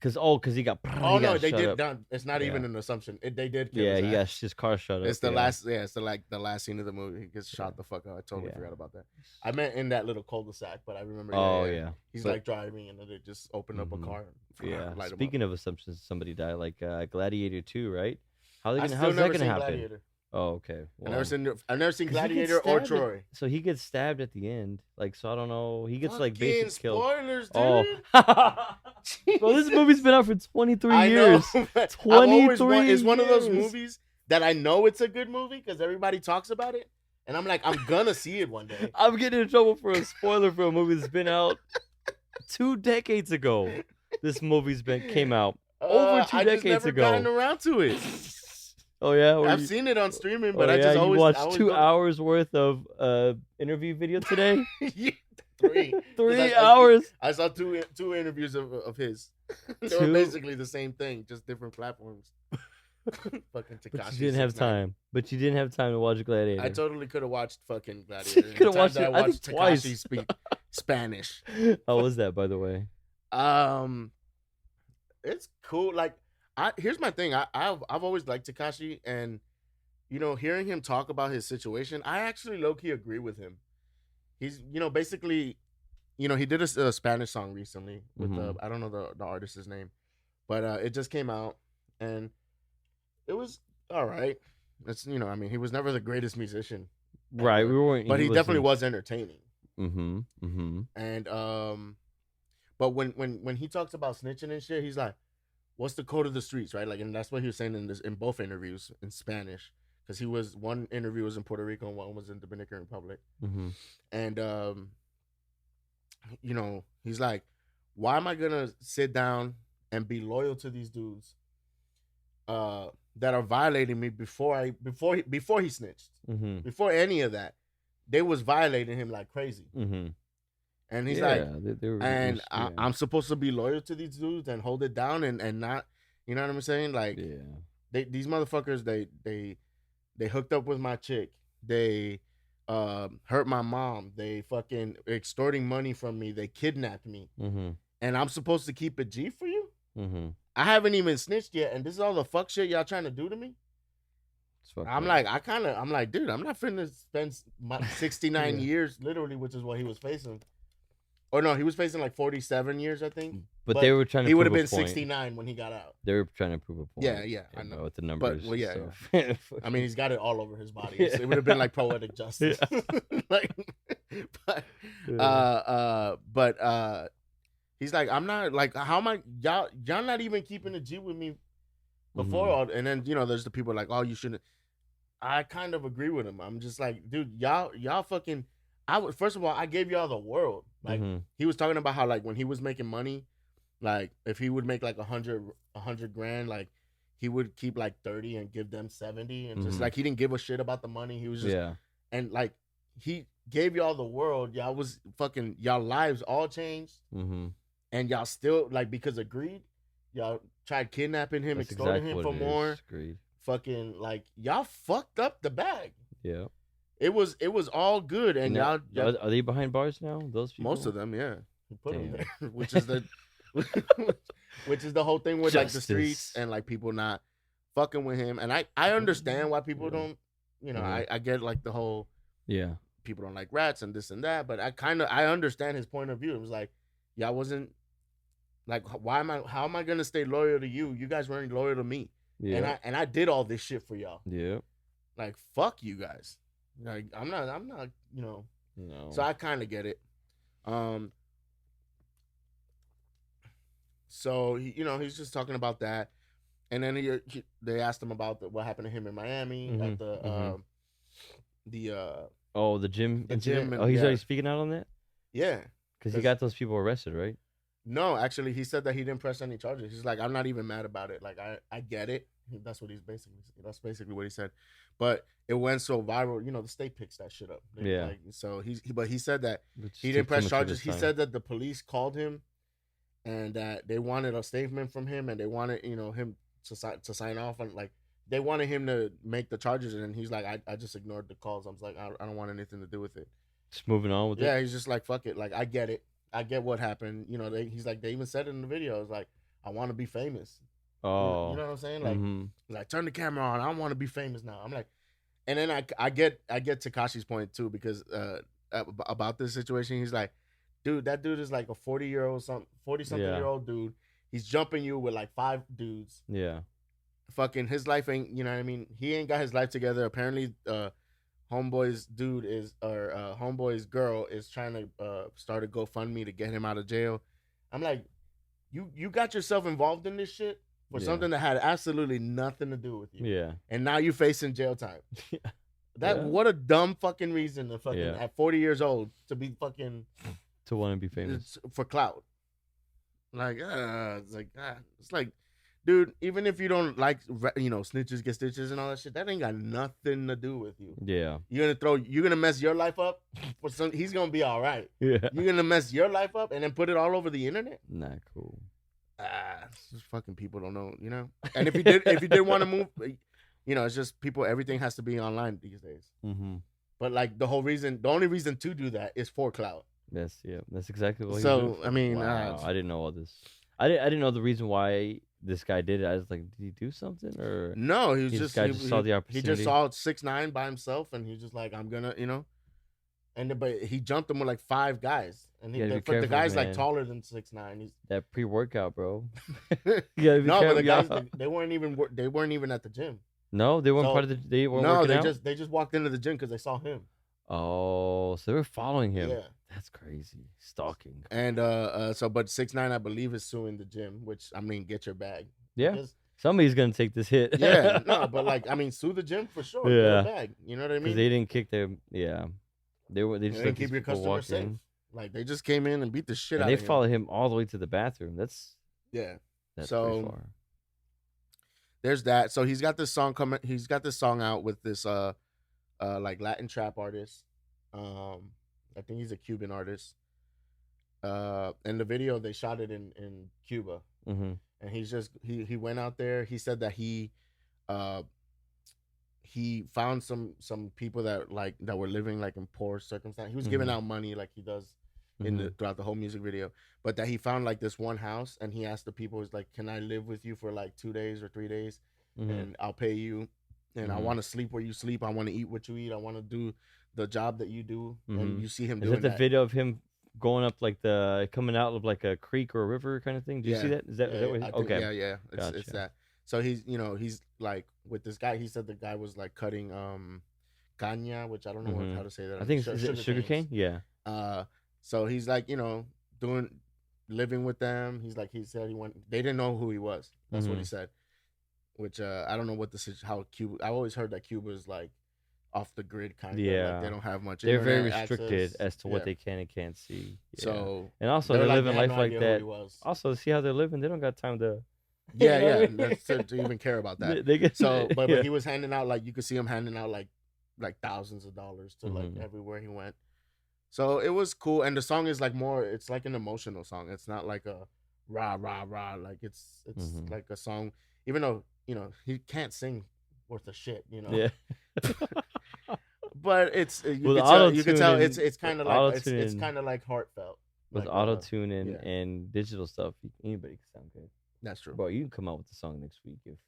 Because he got. Oh he no, got they shut did. up. No, it's not even an assumption. They did kill Yeah, his he ass. got his car shut up. It's the yeah. last. Yeah, it's the last scene of the movie. He gets shot the fuck out. I totally forgot about that. I meant in that little cul-de-sac, but I remember. Oh yeah. He's like driving, and then they just opened up a car. And Yeah. light him Speaking up. of assumptions, somebody died. Like Gladiator 2, right? How's I that still gonna never happen? Gladiator. Oh, okay. Well, I've never seen 'cause he gets Gladiator or stabbed Troy. So he gets stabbed at the end. Like, so I don't know. He gets like basically killed. Spoilers, dude. Oh. Bro, this movie's been out for 23 I years. know. 23 It's one of those years. movies that I know it's a good movie because everybody talks about it, and I'm like, I'm gonna see it one day. I'm getting in trouble for a spoiler for a movie that's been out 2 decades ago. This movie's came out over 2 I decades just never ago. gotten around to it. Oh yeah, I've seen it on streaming, but I just always you watched I always 2 go- hours worth of interview video today. Yeah, 3. 3 hours. I saw two interviews of his. They were 2? basically the same thing, just different platforms. Fucking Tekashi. But you didn't have 6ix9ine. time. But you didn't have time to watch Gladiator. I totally could have watched fucking Gladiator. You coulda The times watched that it, I I think, watched twice. Tekashi speak Spanish. How was that, by the way? It's cool. Like, here's my thing. I've always liked Tekashi, and hearing him talk about his situation, I actually low key agree with him. He's basically, he did a Spanish song recently with I don't know the artist's name, but it just came out and it was all right. It's I mean, he was never the greatest musician, Right, we weren't. but he definitely was entertaining. Mm-hmm. And but when he talks about snitching and shit, he's like, "What's the code of the streets?" Right? Like, and that's what he was saying in both interviews in Spanish, because one interview was in Puerto Rico and one was in Dominican Republic, and he's like, "Why am I gonna sit down and be loyal to these dudes that are violating me before he snitched, before any of that? They was violating him like crazy." And he's I'm supposed to be loyal to these dudes and hold it down and not, you know what I'm saying? Like, these motherfuckers, they hooked up with my chick. They hurt my mom. They fucking extorting money from me. They kidnapped me. And I'm supposed to keep it G for you? I haven't even snitched yet, and this is all the fuck shit y'all trying to do to me? I'm like, dude, I'm not finna spend my 69 years, literally, which is what he was facing. Or no, he was facing like 47 years, I think. But they were trying to. He would have prove been a point. 69 when he got out. They were trying to prove a point. Yeah, I know. With the numbers. But, well, yeah, so. I mean, he's got it all over his body. It would have been like poetic justice. But he's like, I'm not like, how am I? Y'all not even keeping a G with me before all. And then there's the people like, oh, you shouldn't. I kind of agree with him. I'm just like, dude, y'all fucking. First of all, I gave y'all the world. Like, he was talking about how, like, when he was making money, like, if he would make like 100 grand, like, he would keep like 30 and give them 70, and just like, he didn't give a shit about the money. He was just and like, he gave y'all the world. Y'all was fucking, y'all lives all changed, and y'all still, like, because of greed, y'all tried kidnapping him, extorting him for more. Greed. Fucking, like, y'all fucked up the bag. Yeah. It was all good, and y'all are they behind bars now? Those people? Most of them, yeah. He put them there, which is the whole thing with like the streets and like people not fucking with him. And I understand why people don't, I get like the whole people don't like rats and this and that, but I understand his point of view. It was like, y'all wasn't like, how am I gonna stay loyal to you? You guys weren't loyal to me. Yeah. And I did all this shit for y'all. Yeah. Like, fuck you guys. Like, I'm not, No. So I kind of get it. So he's just talking about that, and then they asked him about what happened to him in Miami at the the gym the incident? gym. And, He's already speaking out on that? Yeah. Because he got those people arrested, right? No, actually, he said that he didn't press any charges. He's like, I'm not even mad about it. Like, I get it. That's basically what he said. But it went so viral. The state picks that shit up. Yeah. So but he said that he didn't press charges. He said that the police called him, and that they wanted a statement from him, and they wanted him to sign off on, like, they wanted him to make the charges, and he's like, I just ignored the calls. I was like, I don't want anything to do with it. Just moving on with it. Yeah, he's just like, fuck it. Like, I get it. I get what happened. He's like, they even said it in the video. It's like, I want to be famous. Oh, you know what I'm saying? Like, like, turn the camera on. I want to be famous now. I'm like, and then I get Tekashi's point too, because about this situation, he's like, dude, that dude is like a 40-something-year-old dude. He's jumping you with like 5 dudes. Yeah. Fucking his life ain't, you know what I mean? He ain't got his life together. Apparently, homeboy's girl is trying to start a GoFundMe to get him out of jail. I'm like, you got yourself involved in this shit for something that had absolutely nothing to do with you. Yeah. And now you're facing jail time. What a dumb fucking reason to fucking at 40 years old to be fucking to want to be famous for clout. Like, it's like, dude, even if you don't like, snitches get stitches and all that shit, that ain't got nothing to do with you. Yeah. You're gonna mess your life up for some. He's gonna be all right. Yeah. You're gonna mess your life up and then put it all over the internet. Not cool. Just fucking people don't know, And if you did want to move, it's just people. Everything has to be online these days. Mm-hmm. But like the only reason to do that is for clout. Yes, yeah, that's exactly what. So I mean, wow, I didn't know all this. I didn't know the reason why this guy did it. I was like, did he do something or no? He just saw the opportunity. He just saw 6ix9ine by himself, and he's just like, I'm gonna, but he jumped him with like 5 guys, and the guy's like taller than 6ix9ine. He's that pre-workout, bro. But the guys they weren't even at the gym. No, they weren't part of the. They weren't. No, they just walked into the gym because they saw him. Oh, so they were following him. Yeah. That's crazy. Stalking. And but 6ix9ine, I believe, is suing the gym, which, I mean, get your bag. Yeah. Because somebody's gonna take this hit. Yeah, no, but like, I mean, sue the gym for sure. Yeah. Get your bag. You know what I mean? Because they didn't kick their. Yeah. They just didn't keep your customer safe. In. Like, they just came in and beat the shit out of him. They followed him all the way to the bathroom. That's pretty far. There's that. So he's got this song coming. He's got this song out with this like Latin trap artist. I think he's a Cuban artist. In the video, they shot it in Cuba. Mm-hmm. And he went out there. He said that he found some people that were living like in poor circumstances. He was giving out money like he does throughout the whole music video, but that he found like this one house, and he asked the people, he's like, can I live with you for like 2 days or 3 days, and I'll pay you, and I want to sleep where you sleep, I want to eat what you eat, I want to do the job that you do. And you see him doing that. Is that the video of him going up like coming out of like a creek or a river kind of thing? Do you see that? Is that what okay? Yeah. It's that. So he's like with this guy. He said the guy was like cutting caña, which I don't know how to say that. I think it's sugar cane. Yeah. So he's like, living with them. He's like, he said they didn't know who he was. That's what he said. Which I don't know what how Cuba. I always heard that Cuba is like off the grid kind of. Yeah. Like they don't have much. They're very restricted as to what they can and can't see. Yeah. So and also they're living life like that. Also, see how they're living. They don't got time to. Yeah. That's to even care about that. But he was handing out, like, you could see him handing out like thousands of dollars to like everywhere he went. So it was cool, and the song is like it's like an emotional song. It's not like a rah rah rah. Like it's like a song, even though he can't sing worth of shit. Yeah. But you can tell it's kind of like it's kind of like heartfelt. With auto tuning and digital stuff, anybody can sound good. That's true. Bro, you can come out with the song next week if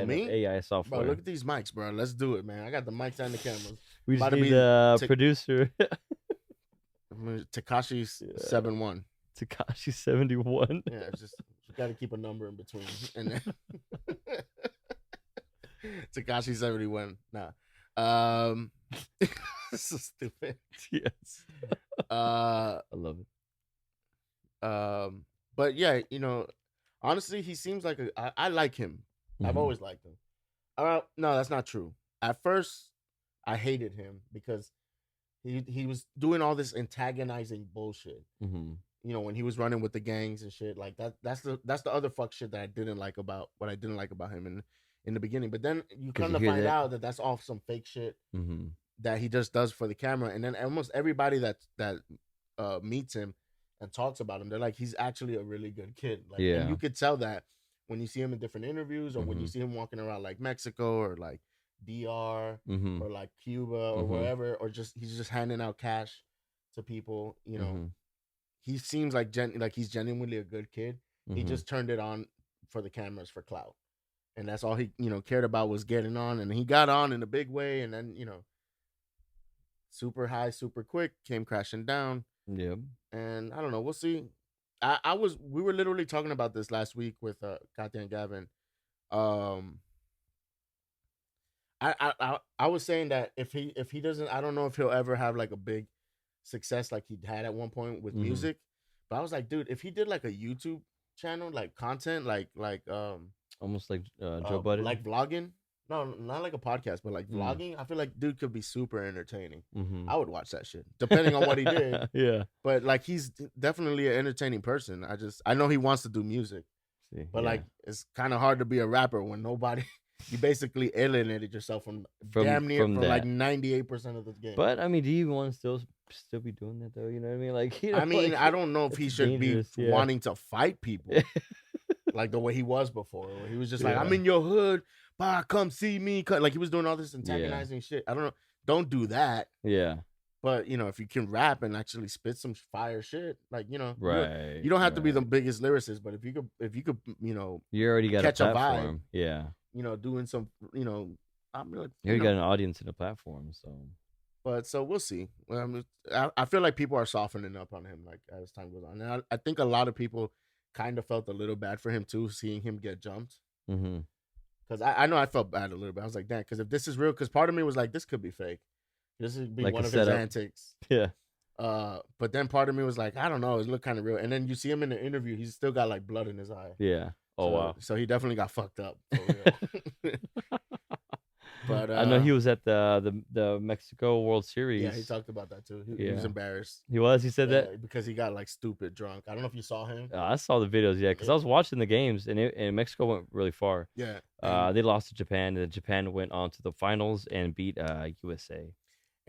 me? AI software. Bro, look at these mics, bro. Let's do it, man. I got the mics and the cameras. We just need the producer. Tekashi 71. Tekashi 71. Yeah, just you got to keep a number in between. And then Tekashi 71. Nah. So stupid. Yes. I love it. But yeah, honestly, he seems like I like him. I've Mhm. always liked him. No, that's not true. At first, I hated him because he was doing all this antagonizing bullshit. Mhm. When he was running with the gangs and shit like that. That's the other fuck shit that I didn't like about him in the beginning. But then you 'Cause come you to hear find that. out that that's all some fake shit Mhm. that he just does for the camera. And then almost everybody that meets him and talks about him, they're like, he's actually a really good kid. Like, and Yeah. you could tell that when you see him in different interviews or when you Mhm. see him walking around like Mexico or like DR Mhm. or like Cuba or Mhm. wherever, or he's just handing out cash to people. Mhm. He seems like he's genuinely a good kid. He Mhm. just turned it on for the cameras for clout, and that's all he cared about was getting on, and he got on in a big way, and then super high, super quick, came crashing down. Yep. And I don't know. We'll see. We were literally talking about this last week with Kathia and Gavin. Um, I was saying that if he doesn't, I don't know if he'll ever have like a big success like he had at one point with Mhm. music. But I was like, dude, if he did like a YouTube channel, like content, Almost like Joe Budden. like vlogging. No, not like a podcast, but like Mm. vlogging. I feel like dude could be super entertaining. Mhm. I would watch that shit, depending on what he did. Yeah. But like, he's definitely an entertaining person. I know he wants to do music, See. but yeah. like, it's kind of hard to be a rapper when nobody. You basically alienated yourself from damn near from like that. 98% of the game. But I mean, do you want to still be doing that though? You know what I mean? Like, I mean, like, I don't know if he it's should be dangerous, yeah. wanting to fight people like the way he was before. Where he was just like, Yeah. I'm in your hood, bah, come see me. Like, he was doing all this antagonizing shit. I don't know. Don't do that. Yeah. But if you can rap and actually spit some fire shit, like Right. you don't have to be the biggest lyricist, but if you could, You already got catch a a vibe. platform. Yeah. Doing some, I'm like, You already got an audience and a platform, so. But so we'll see. I feel like people are softening up on him like as time goes on, and I think a lot of people kind of felt a little bad for him too, seeing him get jumped. Mhm. Because I know I felt bad a little bit. I was like, damn, because if this is real, because part of me was like, this could be fake. This would be Like one a of his setup. antics. Yeah. But then part of me was like, I don't know, it looked kind of real. And then you see him in the interview, he's still got like blood in his eye. Yeah. Oh wow. So he definitely got fucked up for real. But I know he was at the Mexico World Series. Yeah, he talked about that too. He was embarrassed. He was. He said that because he got like stupid drunk. I don't know if you saw him. I saw the videos. Yeah, because I was watching the games, and Mexico went really far. Yeah. They lost to Japan, and Japan went on to the finals and beat USA.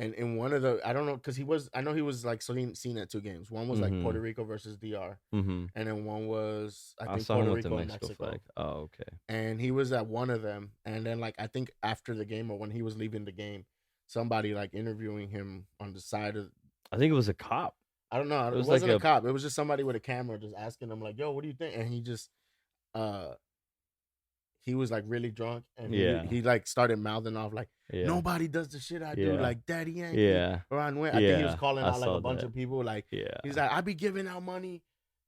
And in one of the, I don't know, because I know he was like seen at two games. One was like Puerto Rico versus DR, and then one was I think saw Puerto him with Rico the and Mexico Mexico. flag. Oh, okay. And he was at one of them, and then like I think after the game or when he was leaving the game, somebody like interviewing him on the side of. I think it was a cop. I don't know. It wasn't a cop. It was just somebody with a camera just asking him like, "Yo, what do you think?" And he just, he was like really drunk, and he like started mouthing off like, nobody does the shit I do, like Daddy Yankee. Yeah. I think he was calling out like a bunch of people. Like, he's like, I be giving out money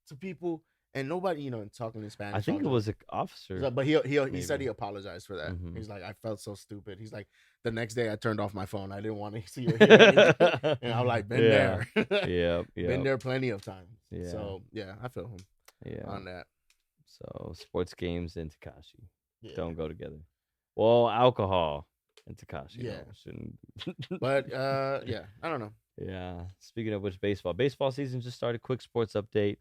to people, and nobody, talking in Spanish. I think it was an officer. But he said he apologized for that. He's like, I felt so stupid. He's like, the next day I turned off my phone. I didn't want to see or hear anything. And I'm like, been there. Yeah. Been there plenty of times. Yeah. So yeah, I feel him. Yeah. On that. So sports games and Tekashi don't go together. Well, alcohol and Tekashi. Yeah. Shouldn't. But yeah, I don't know. Yeah. Speaking of which, baseball season just started. Quick sports update.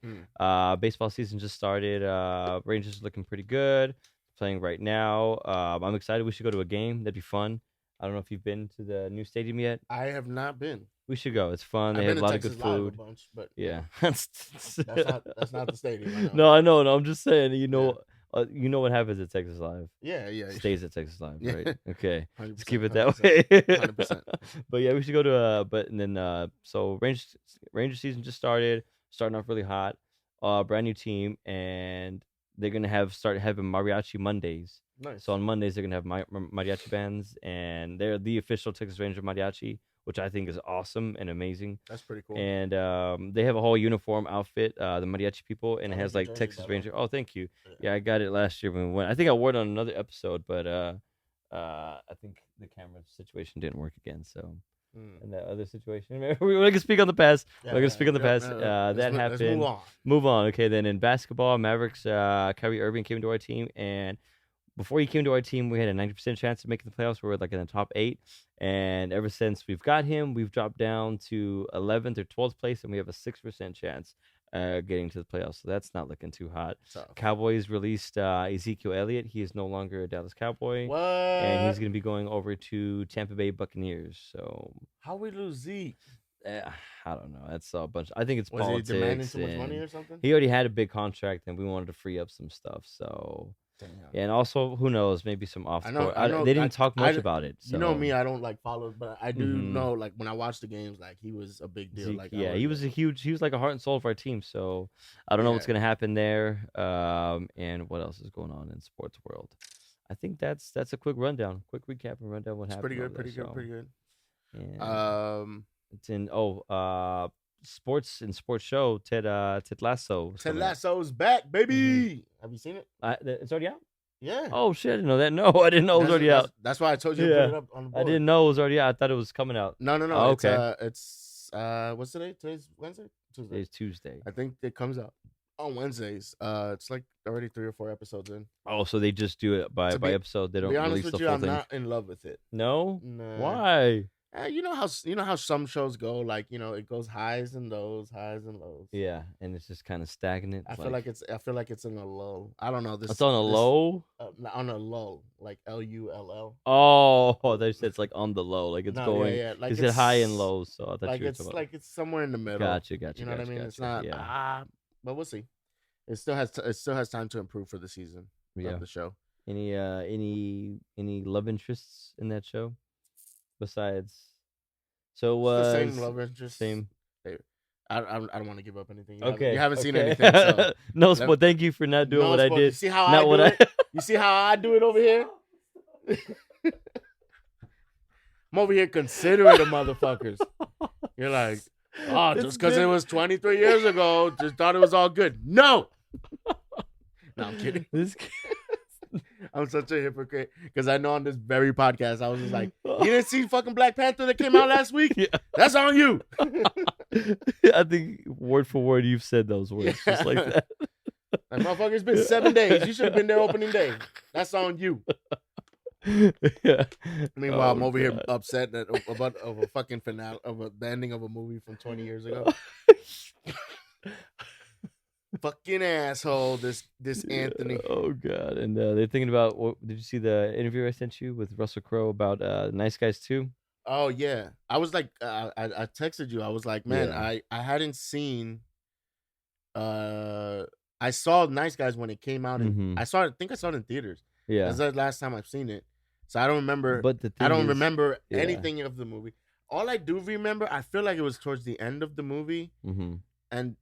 Baseball season just started. Rangers are looking pretty good. Playing right now. I'm excited. We should go to a game. That'd be fun. I don't know if you've been to the new stadium yet. I have not been. We should go. It's fun. They have a lot of good food. A bunch, but yeah. that's not the stadium. No, I know. No, I'm just saying. You know what happens at Texas Live. Yeah. Stays at Texas Live, right? Okay. Let's keep it 100%, that way. 100%. But yeah, we should go to so Ranger season just started, starting off really hot. Brand new team, and they're gonna start having mariachi Mondays. Nice. So on Mondays they're gonna have mariachi bands, and they're the official Texas Ranger mariachi, which I think is awesome and amazing. That's pretty cool. And they have a whole uniform outfit, the mariachi people, and it has like Texas Ranger. Oh, thank you. Yeah, I got it last year when we went. I think I wore it on another episode, but I think the camera situation didn't work again. So in that other situation. We're gonna speak on the past. Yeah, We're gonna speak on the past. Let's That let's happened. move on. Move on. Okay, then in basketball, Mavericks, Kyrie Irving came to our team, and before he came to our team, we had a 90% chance of making the playoffs. We were like in the top 8, and ever since we've got him, we've dropped down to 11th or 12th place, and we have a 6% chance getting to the playoffs. So that's not looking too hot. Tough. Cowboys released Ezekiel Elliott. He is no longer a Dallas Cowboy. What? And he's going to be going over to Tampa Bay Buccaneers. So how we lose Zeke? I don't know. That's a bunch. I think it's Was politics. he demanding too much money or something? He already had a big contract, and we wanted to free up some stuff. So. Damn. Yeah, and also, who knows? Maybe some off. I know, they didn't talk much about it. So. You know me, I don't like follow, but I do know, like when I watch the games, like he was a big deal. Zeke, like yeah, he was like a heart and soul of our team. So I don't know what's gonna happen there. And what else is going on in sports world? I think that's a quick rundown, quick recap and rundown what happened. Pretty good. Yeah. It's in sports show. Ted Lasso. Ted Lasso's back, baby. Have you seen it? It's already out. Yeah. Oh shit! I didn't know that. No, I didn't know it was already out. That's why I told you to put it up on the board. I didn't know it was already out. I thought it was coming out. No. Oh, okay. It's what's today? Today's Wednesday. Tuesday. Today's Tuesday. I think it comes out on Wednesdays. It's like already 3 or 4 episodes in. Oh, so they just do it by episode. They don't release the full thing. I'm not in love with it. No. Nah. Why? You know how some shows go, like it goes highs and lows. Yeah, and it's just kind of stagnant. I feel like it's in a lull. I don't know. It's on a low. On a lull, like LULL. Oh, they said it's like on the low, like it's going. Yeah. Like it's high and low, so I thought like you were it's about... like it's somewhere in the middle. Gotcha. You know what I mean? It's not. Yeah. But we'll see. It still has time to improve for the season of the show. Any love interests in that show besides? So the same love interest. Same. I don't want to give up anything. You haven't seen anything. So. No, but thank you for not doing what I did. You see how I do it? You see how I do it over here? I'm over here considering the motherfuckers. You're like, just because it was 23 years ago, just thought it was all good. No, I'm kidding. I'm such a hypocrite because I know on this very podcast I was just like, you didn't see fucking Black Panther that came out last week? Yeah. That's on you. I think word for word you've said those words just like that. That motherfucker's been 7 days. You should have been there opening day. That's on you. Yeah. Meanwhile, I'm over here upset about a fucking finale of the ending of a movie from 20 years ago. Fucking asshole, this Anthony. Oh god! And they're thinking about. Did you see the interview I sent you with Russell Crowe about Nice Guys 2? Oh yeah, I was like, I texted you. I was like, man, I hadn't seen. I saw Nice Guys when it came out, and I think I saw it in theaters. Yeah, that's the last time I've seen it, so I don't remember. But I don't remember anything of the movie. All I do remember, I feel like it was towards the end of the movie, and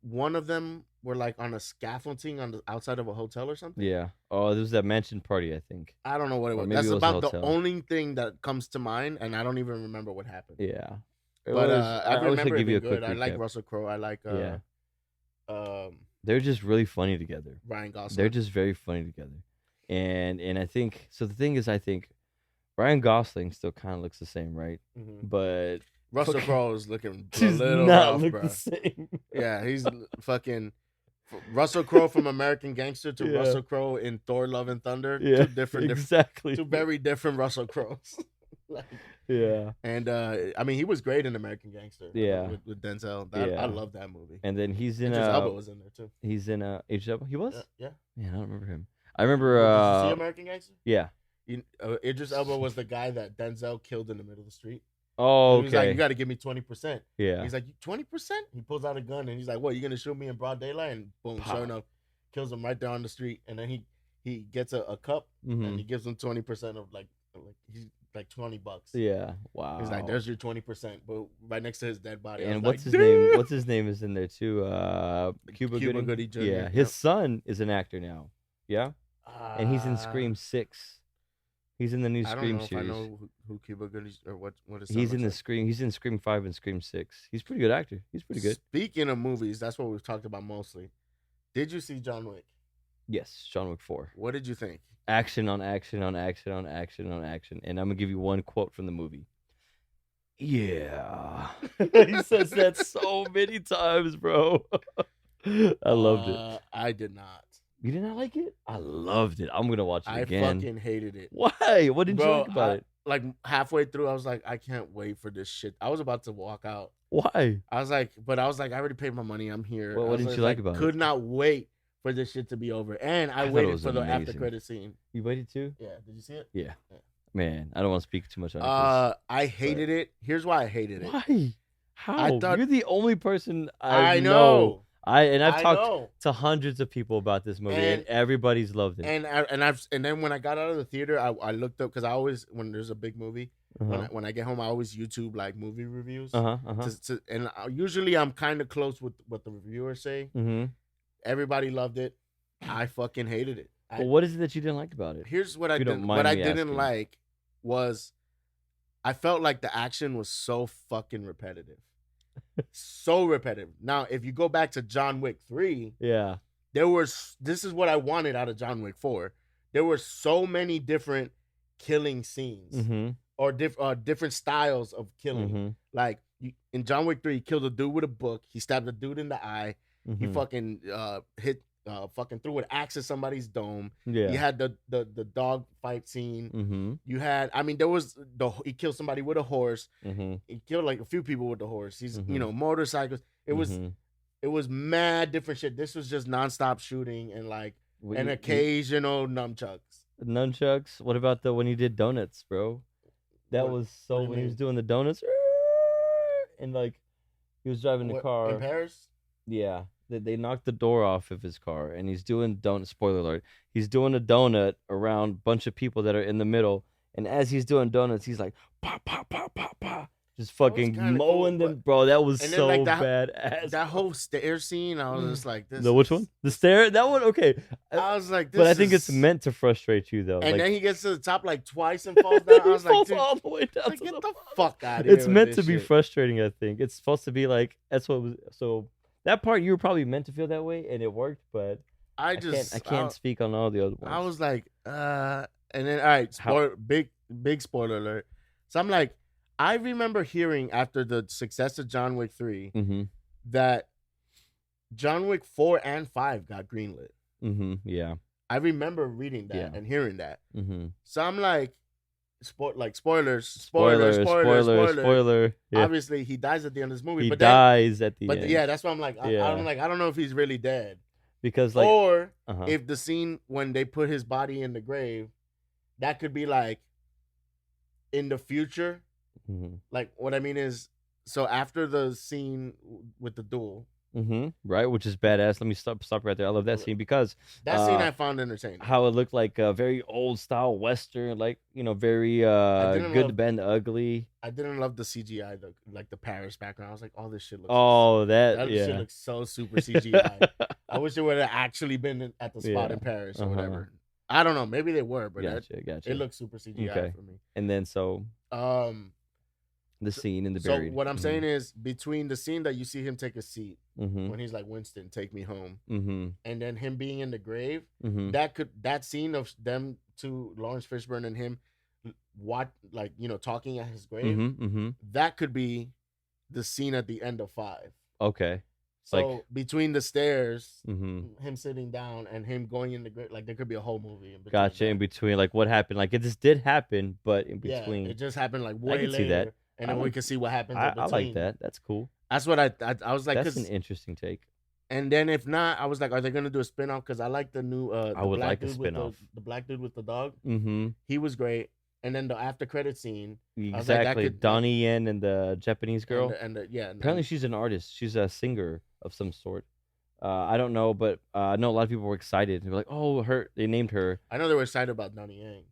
one of them were like on a scaffolding on the outside of a hotel or something. Yeah. Oh, there was that mansion party, I think. I don't know what it was. That's about the only thing that comes to mind, and I don't even remember what happened. Yeah. But I remember it being good. I like Russell Crowe. I like they're just really funny together. Ryan Gosling. They're just very funny together. And I think so the thing is I think Ryan Gosling still kind of looks the same, right? But Russell Crowe is looking a little rough, bro. The same. Yeah, he's fucking Russell Crowe from American Gangster to Russell Crowe in Thor: Love and Thunder. Yeah, exactly. Two very different Russell Crowes. And I mean, he was great in American Gangster. Yeah, with Denzel. I love that movie. And then he's in Idris Elba was in there too. He's in Idris Elba. He was. Yeah. Man, I don't remember him. I remember. Did you see American Gangster? Yeah. Idris Elba was the guy that Denzel killed in the middle of the street. Oh, okay. He's like, you got to give me 20%. Yeah. He's like, 20%? He pulls out a gun and he's like, what, you going to shoot me in broad daylight? And boom, sure enough, kills him right there on the street. And then he gets a cup and he gives him 20% of like he's like $20. Yeah. Wow. He's like, there's your 20%, but right next to his dead body. And what's his name? What's his name is in there too? Cuba Gooding Jr. Yeah. His son is an actor now. Yeah. And he's in Scream 6. He's in the new Scream series. I know who Cuba Gooding or what is. He's in the Scream. He's in Scream 5 and Scream 6. He's a pretty good actor. He's pretty good. Speaking of movies, that's what we've talked about mostly. Did you see John Wick? Yes, John Wick 4. What did you think? Action on action on action on action on action. And I'm gonna give you one quote from the movie. Yeah. He says that so many times, bro. I loved it. I did not. You did not like it? I loved it. I'm gonna watch it again. I fucking hated it. Why? What didn't you like about it? Like halfway through, I was like, I can't wait for this shit. I was about to walk out. Why? I was like, I already paid my money. I'm here. What didn't you like about it? Could not wait for this shit to be over. And I waited for the after credit scene. You waited too? Yeah. Did you see it? Yeah. Man, I don't want to speak too much on it. I hated it. Here's why I hated it. Why? How? I thought, you're the only person I know. I've talked to hundreds of people about this movie, and everybody's loved it. And then when I got out of the theater, I looked up because I always, when there's a big movie, when I get home, I always YouTube like movie reviews. And usually I'm kind of close with what the reviewers say. Everybody loved it. I fucking hated it. Well, what is it that you didn't like about it? Here's what I didn't. What I didn't like was, I felt like the action was so fucking repetitive. So repetitive. Now, if you go back to John Wick 3, this is what I wanted out of John Wick 4. There were so many different killing scenes or different styles of killing. Like in John Wick 3, he killed a dude with a book. He stabbed a dude in the eye. He fucking fucking threw an axe at somebody's dome. You had the dog fight scene. You had, I mean, there was he killed somebody with a horse. He killed like a few people with the horse. He's motorcycles. It was mad different shit. This was just nonstop shooting and like an occasional nunchucks. Nunchucks. What about when he did donuts, bro? That was so when he was doing the donuts and like he was driving the car in Paris. Yeah. They knocked the door off of his car, and he's doing spoiler alert. He's doing a donut around a bunch of people that are in the middle, and as he's doing donuts, he's like pop, pop, pop, pop, pop, just fucking mowing them, bro. That was so like badass. That whole stair scene, I was just like, this. Which one? The stair? That one? Okay. I was like, but I think it's meant to frustrate you though. And then he gets to the top like twice and falls down. I was like, dude, all the way down. Like, get the fuck out of here. It's meant to be frustrating. I think it's supposed to be like that's what was so. That part you were probably meant to feel that way, and it worked. But I can't speak on all the other ones. I was like, and then all right, big spoiler alert. So I'm like, I remember hearing after the success of John Wick 3 that John Wick 4 and 5 got greenlit. Yeah, I remember reading that and hearing that. So I'm like. Spoilers. Yeah. Obviously, he dies at the end of this movie. At the end. But yeah, that's why I'm like, I don't know if he's really dead. Because like, or if the scene when they put his body in the grave, that could be like in the future. Like what I mean is, so after the scene with the duel. Right, which is badass. Let me stop right there. I love that scene because that scene I found entertaining. How it looked like a very old style western, like very good, the bad, and the ugly. I didn't love the CGI, like the Paris background. I was like, oh, this shit looks. That shit looks so super CGI. I wish it would have actually been at the spot in Paris or whatever. I don't know. Maybe they were, but gotcha. It looked super CGI for me. And then the scene in the buried. So what I'm saying is between the scene that you see him take a seat when he's like, Winston, take me home, and then him being in the grave, that scene of them two, Lawrence Fishburne and him, talking at his grave, that could be the scene at the end of 5. Okay. So between the stairs, him sitting down and him going in the grave, like there could be a whole movie. Gotcha. In between, like what happened, like this did happen, but in between, it just happened like way later. See that. And then we can see what happens. I like that. That's cool. That's what I was like. That's an interesting take. And then if not, I was like, are they gonna do a spinoff? Because I like the new. I would like a spinoff. The black dude with the dog. He was great. And then the after credit scene. Exactly. Donnie Yen and the Japanese girl. Apparently she's an artist. She's a singer of some sort. I don't know, but I know a lot of people were excited. They were like, "Oh, they named her." I know they were excited about Donnie Yang.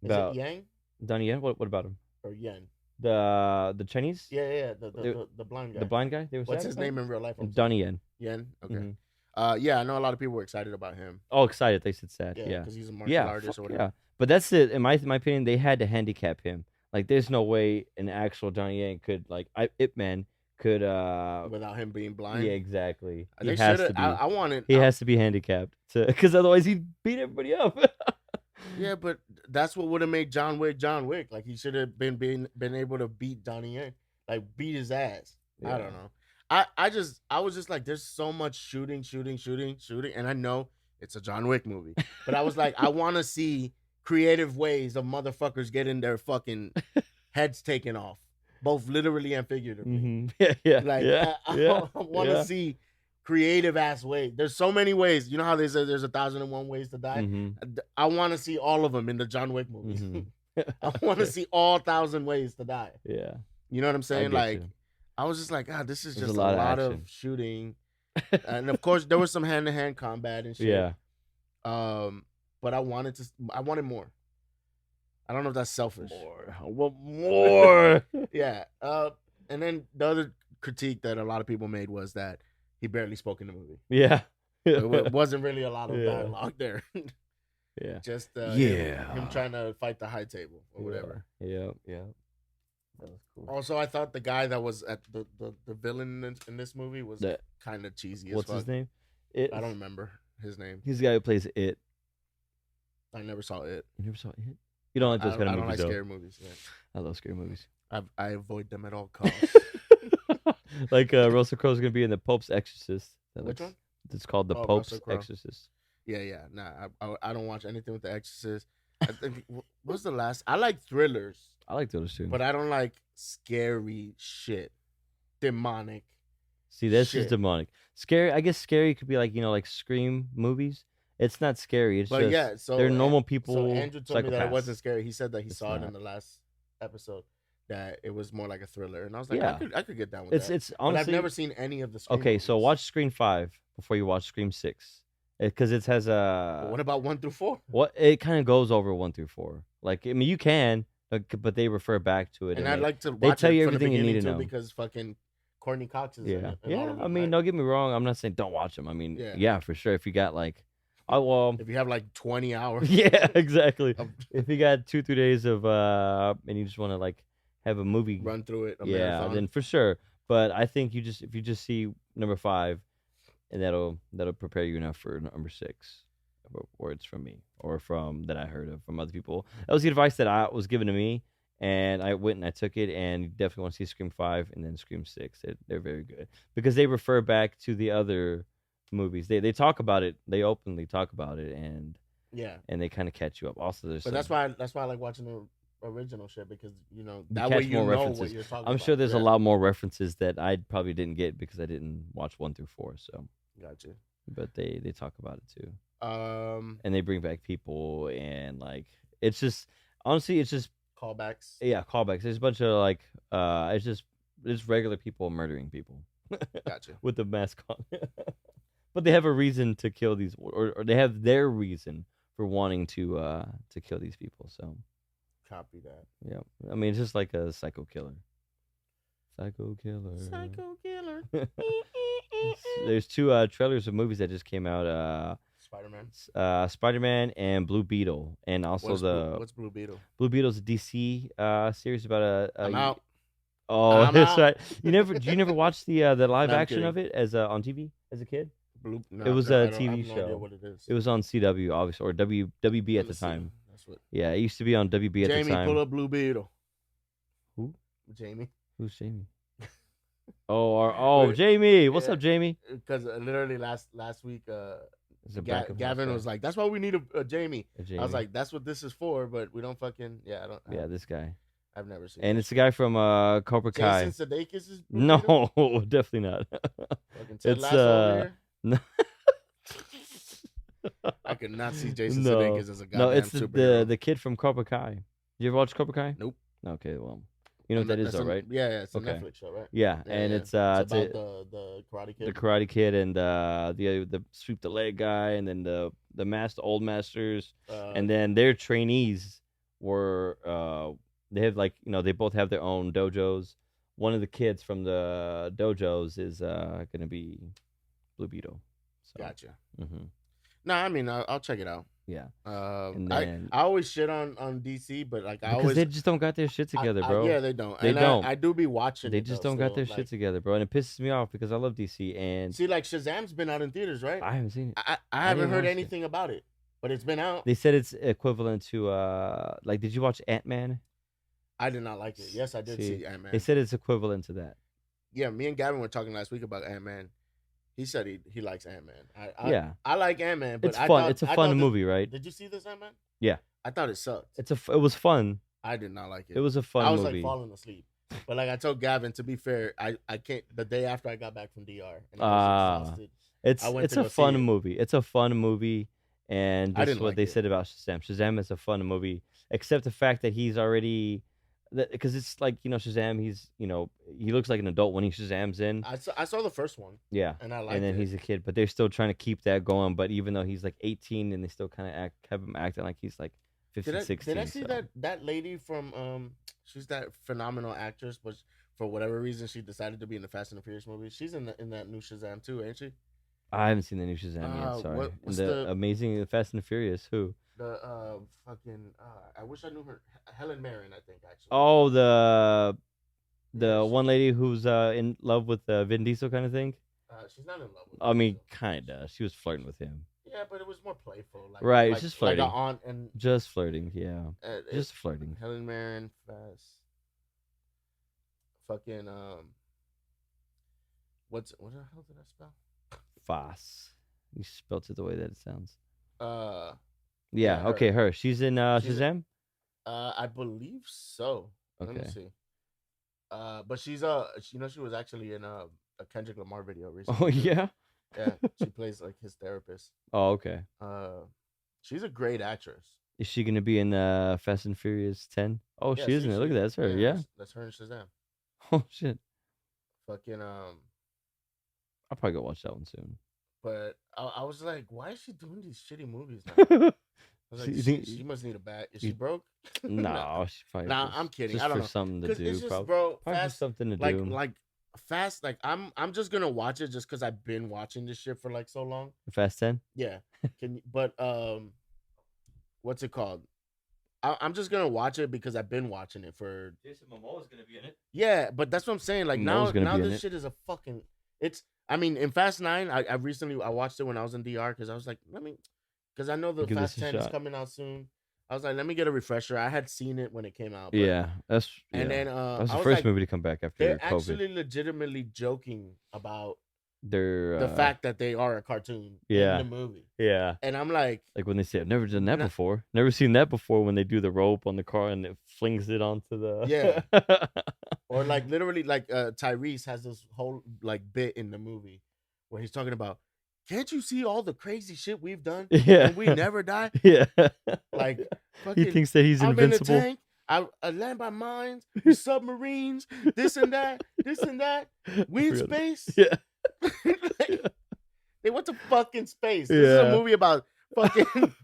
Is it Yang? Donnie Yen. What about him? Or Yen. The Chinese? Yeah. The blind guy. The blind guy? What's his name in real life? Donnie Yen. Yen? Okay. I know a lot of people were excited about him. Oh, excited. They said sad. Yeah. Because he's a martial artist or whatever. Yeah. But that's it. In my opinion, they had to handicap him. Like, there's no way an actual Donnie Yen could, like, Ip Man could... without him being blind? Yeah, exactly. He has to be. I wanted... He has to be handicapped. Because otherwise he'd beat everybody up. Yeah, but that's what would have made John Wick John Wick. Like he should have been able to beat Johnny Yen, like beat his ass. I don't know. I was just like, there's so much shooting, and I know it's a John Wick movie, but I was like, I want to see creative ways of motherfuckers getting their fucking heads taken off, both literally and figuratively. Yeah. Like I want to see creative ass ways. There's so many ways. You know how they say there's 1,001 ways to die. I want to see all of them in the John Wick movies. I want to see all 1,000 ways to die. Yeah, you know what I'm saying? Like, you. I was just like, God, this is There's just a lot of shooting, and of course there was some hand-to-hand combat and shit. Yeah. But I wanted more. I don't know if that's selfish. More. Yeah. And then the other critique that a lot of people made was that he barely spoke in the movie. Yeah. It wasn't really a lot of dialogue there. Yeah. Just him trying to fight the high table or whatever. Yeah. That was cool. Also, I thought the guy that was at the villain in this movie was kind of cheesy. What's his name? I don't remember his name. He's the guy who plays It. I never saw It. You never saw It? You don't like those kind of movies, I don't like though. scary movies. Yeah. I love scary movies. I avoid them at all costs. Like Russell Crowe's gonna be in The Pope's Exorcist. Which one? It's called The Pope's Exorcist. Yeah. Nah, I don't watch anything with The Exorcist. I think what's the last? I like thrillers. I like those too. But I don't like scary shit. Demonic. See, this is demonic. Scary. I guess scary could be like, like Scream movies. It's not scary. It's just they're normal people. So Andrew told me that it psychopaths. wasn't scary. He said that he saw it in the last episode, that it was more like a thriller, and I was like, I could get down with that. It's honestly, but I've never seen any of the Scream movies. So watch Scream 5 before you watch Scream 6, because it has a. What about 1 through 4? What it kind of goes over 1 through 4. Like, I mean, you can, but they refer back to it, and I'd like to. They tell you everything you need to know because fucking Courtney Cox is in it. I mean, don't get me wrong. I'm not saying don't watch them. I mean, yeah, for sure. If you got like. If you have like 20 hours. Yeah, exactly. If you got 2-3 days of and you just want to like have a movie run through it, marathon. Then for sure. But I think if you just see number 5, and that'll prepare you enough for number 6. Words from me or from that I heard of from other people. That was the advice that I was given to me, and I went and I took it. And you definitely want to see Scream 5 and then Scream 6. They're very good because they refer back to the other movies. They talk about it. They openly talk about it, and they kind of catch you up. Also, that's why I like watching the original shit, because that way you know references. what you're talking I'm about. sure there's a lot more references that I probably didn't get because I didn't watch 1 through 4. So gotcha. But they talk about it too. And they bring back people, and like it's just honestly it's just callbacks. Yeah, callbacks. There's a bunch of like it's just regular people murdering people. Gotcha. With the mask on. But they have a reason to kill these, or they have their reason for wanting to kill these people. So, copy that. Yeah, I mean it's just like a psycho killer. Psycho killer. There's 2 trailers of movies that just came out. Spider-Man and Blue Beetle, and also what's Blue Beetle? Blue Beetle's a DC series about a. I'm out. Oh, I'm that's out. right. You never watch the live action of it as on TV as a kid? No, it was a TV I have show. No idea what it is. It was on CW, obviously, or WB at the time. Yeah, it used to be on WB at the time. Jamie, pull up Blue Beetle. Who? Jamie. Who's Jamie? Jamie. What's up, Jamie? Because literally last week, Gavin was like, "That's why we need a Jamie." I was like, "That's what this is for," but we don't fucking. Yeah, I don't. Yeah, this guy. I've never seen. And it's the guy from Cobra Kai. Jason Sudeikis is. No, definitely not. It's no. I could not see Jason Sudeikis as a goddamn superhero. the kid from Cobra Kai. You ever watch Cobra Kai? Nope. Okay, well, you know what that is, though, right? Yeah, it's a Netflix show, right? Yeah, and it's about the Karate Kid. The Karate Kid and the sweep the leg guy, and then the old masters, and then their trainees were they have they both have their own dojos. One of the kids from the dojos is gonna be Blue Beetle. So. Gotcha. Mm-hmm. No, I mean I'll check it out. Yeah. I always shit on DC, but they just don't got their shit together, bro. Yeah, they don't. They don't. I do be watching. They just don't got their shit together, bro, and it pisses me off because I love DC. And see, like Shazam's been out in theaters, right? I haven't seen it. I haven't heard anything about it. but it's been out. They said it's equivalent to like, did you watch Ant-Man? I did not like it. Yes, I did see Ant-Man. They said it's equivalent to that. Yeah, me and Gavin were talking last week about Ant-Man. He said he likes Ant-Man. I like Ant-Man, but it's fun. It's a fun movie, right? Did you see this Ant-Man? Yeah. I thought it sucked. It was fun. I did not like it. It was a fun movie. I was like falling asleep. But like I told Gavin, to be fair, I can't. The day after I got back from DR, and I was exhausted. It's a fun movie. It's a fun movie, and that's what they said about Shazam. Shazam is a fun movie, except the fact that he's already, because it's like, Shazam. He's he looks like an adult when he Shazams in. I saw the first one. Yeah, and I liked it. And then he's a kid, but they're still trying to keep that going. But even though he's like 18, and they still kind of have him acting like he's like 15, 16. Did I see that lady from she's that phenomenal actress, but for whatever reason she decided to be in the Fast and the Furious movie. She's in that new Shazam too, ain't she? I haven't seen the new Shazam yet. Sorry. What's the amazing Fast and the Furious? Who? The fucking I wish I knew her. Helen Mirren, I think actually. Oh, the one lady who's in love with Vin Diesel kind of thing. She's not in love with. I mean, kinda. She was flirting with him. Yeah, but it was more playful. Right, just flirting. Like an aunt and just flirting. Yeah, just flirting. Helen Mirren, Fast. Fucking what the hell did I spell? Foss. You spelled it the way that it sounds. Yeah. Okay, her. She's in Shazam. I believe so. Okay. Let me see. But she's she was actually in a Kendrick Lamar video recently. Oh yeah. Yeah, she plays like his therapist. Oh okay. She's a great actress. Is she gonna be in Fast and Furious 10? Oh, yeah, she is in it. Look at that. That's her. Yeah. That's her in Shazam. Oh shit. Fucking I'll probably go watch that one soon. But I was like, why is she doing these shitty movies now? I was like, she must need a bag. Is she broke? No, she probably. Nah, I'm kidding. Just I don't for know. Something to do, it's just, probably. Bro, probably Fast, something to do. Like Fast. Like I'm just gonna watch it just because I've been watching this shit for like so long. Fast 10. Yeah. But what's it called? I'm just gonna watch it because I've been watching it for. Jason Momoa is gonna be in it. Yeah, but that's what I'm saying. Like now this shit is a fucking. I mean, in Fast 9, I recently watched it when I was in DR because I was like, because I know the Fast 10 is coming out soon. I was like, let me get a refresher. I had seen it when it came out. Yeah, then that was the first movie to come back after they're COVID. They're actually legitimately joking about the fact that they are a cartoon in the movie. Yeah. And I'm like when they say, I've never done that before. Never seen that before when they do the rope on the car and it flings it onto the. Yeah. Or like literally like Tyrese has this whole like bit in the movie where he's talking about, can't you see all the crazy shit we've done? Yeah. And we never die? Yeah. Like he thinks that he's invincible. I'm in a tank. I land by mines, submarines, this and that. We in space. Yeah. They went to fucking space. This is a movie about fucking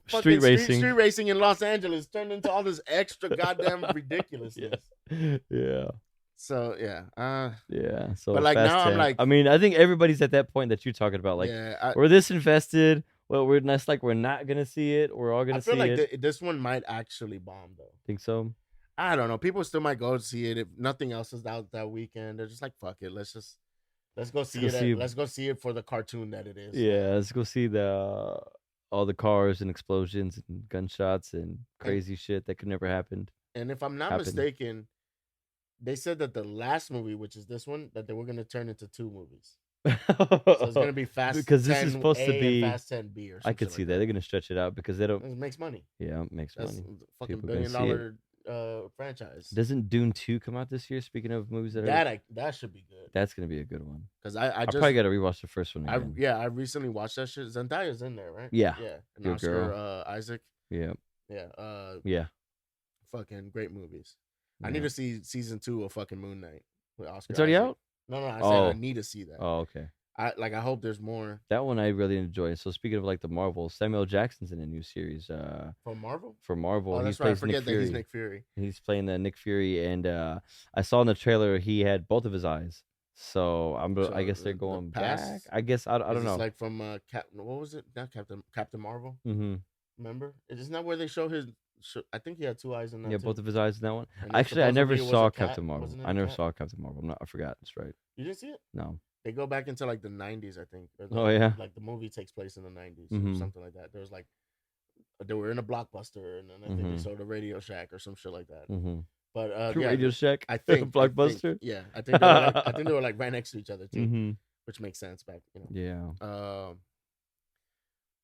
street racing in Los Angeles turned into all this extra goddamn ridiculousness. Yeah. So yeah. Yeah. So but like Fast now 10. I'm like, I mean, I think everybody's at that point that you're talking about. Like, we're this invested. Well, we're not gonna see it. We're all gonna see it. I feel like this one might actually bomb though. Think so? I don't know. People still might go see it if nothing else is out that weekend. They're just like, fuck it. Let's go see it. Let's go see it for the cartoon that it is. Yeah, let's go see all the cars and explosions and gunshots and crazy shit that could never happen. And if I'm not mistaken, they said that the last movie, which is this one, that they were gonna turn into 2 movies. So it's gonna be Fast because 10 this is supposed to be Fast 10 B or something. I could see that. They're gonna stretch it out because they don't. It makes money. Yeah, it makes money. Fucking $1 billion franchise. Doesn't Dune 2 come out this year? Speaking of movies that should be good. That's gonna be a good one. Because I probably gotta rewatch the first one again. I recently watched that shit. Zendaya's in there, right? Yeah. And good Oscar girl. Isaac. Yeah. Yeah. Yeah. Fucking great movies. I need to see season 2 of fucking Moon Knight with Oscar. It's already Isaac. out? No, I said I need to see that. Oh, okay. I hope there's more. That one I really enjoy. So speaking of like the Marvel, Samuel Jackson's in a new series. For Marvel? For Marvel. Oh, that's right. I forget that he's Nick Fury. He's playing the Nick Fury, and I saw in the trailer he had both of his eyes. So I guess they're going back. I guess I don't know. It's like from what was it? Not Captain Marvel. Mm-hmm. Remember? It's not where they show his. I think he had 2 eyes in that. Yeah, too. both of his eyes in that one. And actually, I never saw Captain Marvel. I never saw Captain Marvel. I forgot. That's right. You didn't see it? No. They go back into like the 90s, I think. Oh yeah. Like the movie takes place in the 90s or something like that. There's like they were in a Blockbuster, and then I think they Mhm. sold a Radio Shack or some shit like that. Mm-hmm. But yeah, Radio Shack. I think Blockbuster. yeah, I think they were like I think they were like right next to each other too, Mm-hmm. which makes sense back, Yeah.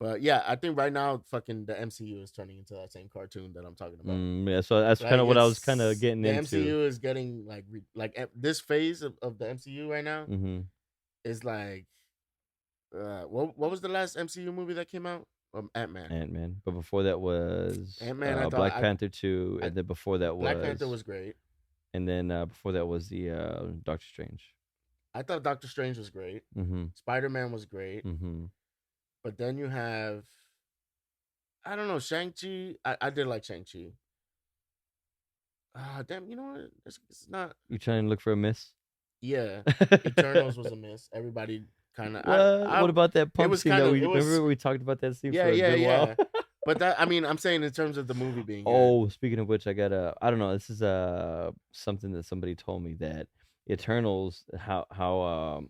But yeah, I think right now, fucking the MCU is turning into that same cartoon that I'm talking about. Yeah, so that's Like, kind of what I was kind of getting the into. MCU is getting this phase of the MCU right now Mm-hmm. is like, what was the last MCU movie that came out? Ant-Man. Ant-Man, but before that was Ant-Man. I thought Black Panther 2, I- and then before that Black Panther was great. and then before that was the Doctor Strange. I thought Doctor Strange was great. Mm-hmm. Spider-Man was great. Mm-hmm. But then you have, I don't know, Shang-Chi. I did like Shang-Chi. Damn, you know what? It's not. You trying to look for a miss? Yeah, Eternals was a miss. Everybody kind of. What about that pump scene that remember we talked about that scene Yeah, for a good while? But that, I mean, I'm saying in terms of the movie being. Oh, speaking of which, I got I don't know. This is something that somebody told me that Eternals, how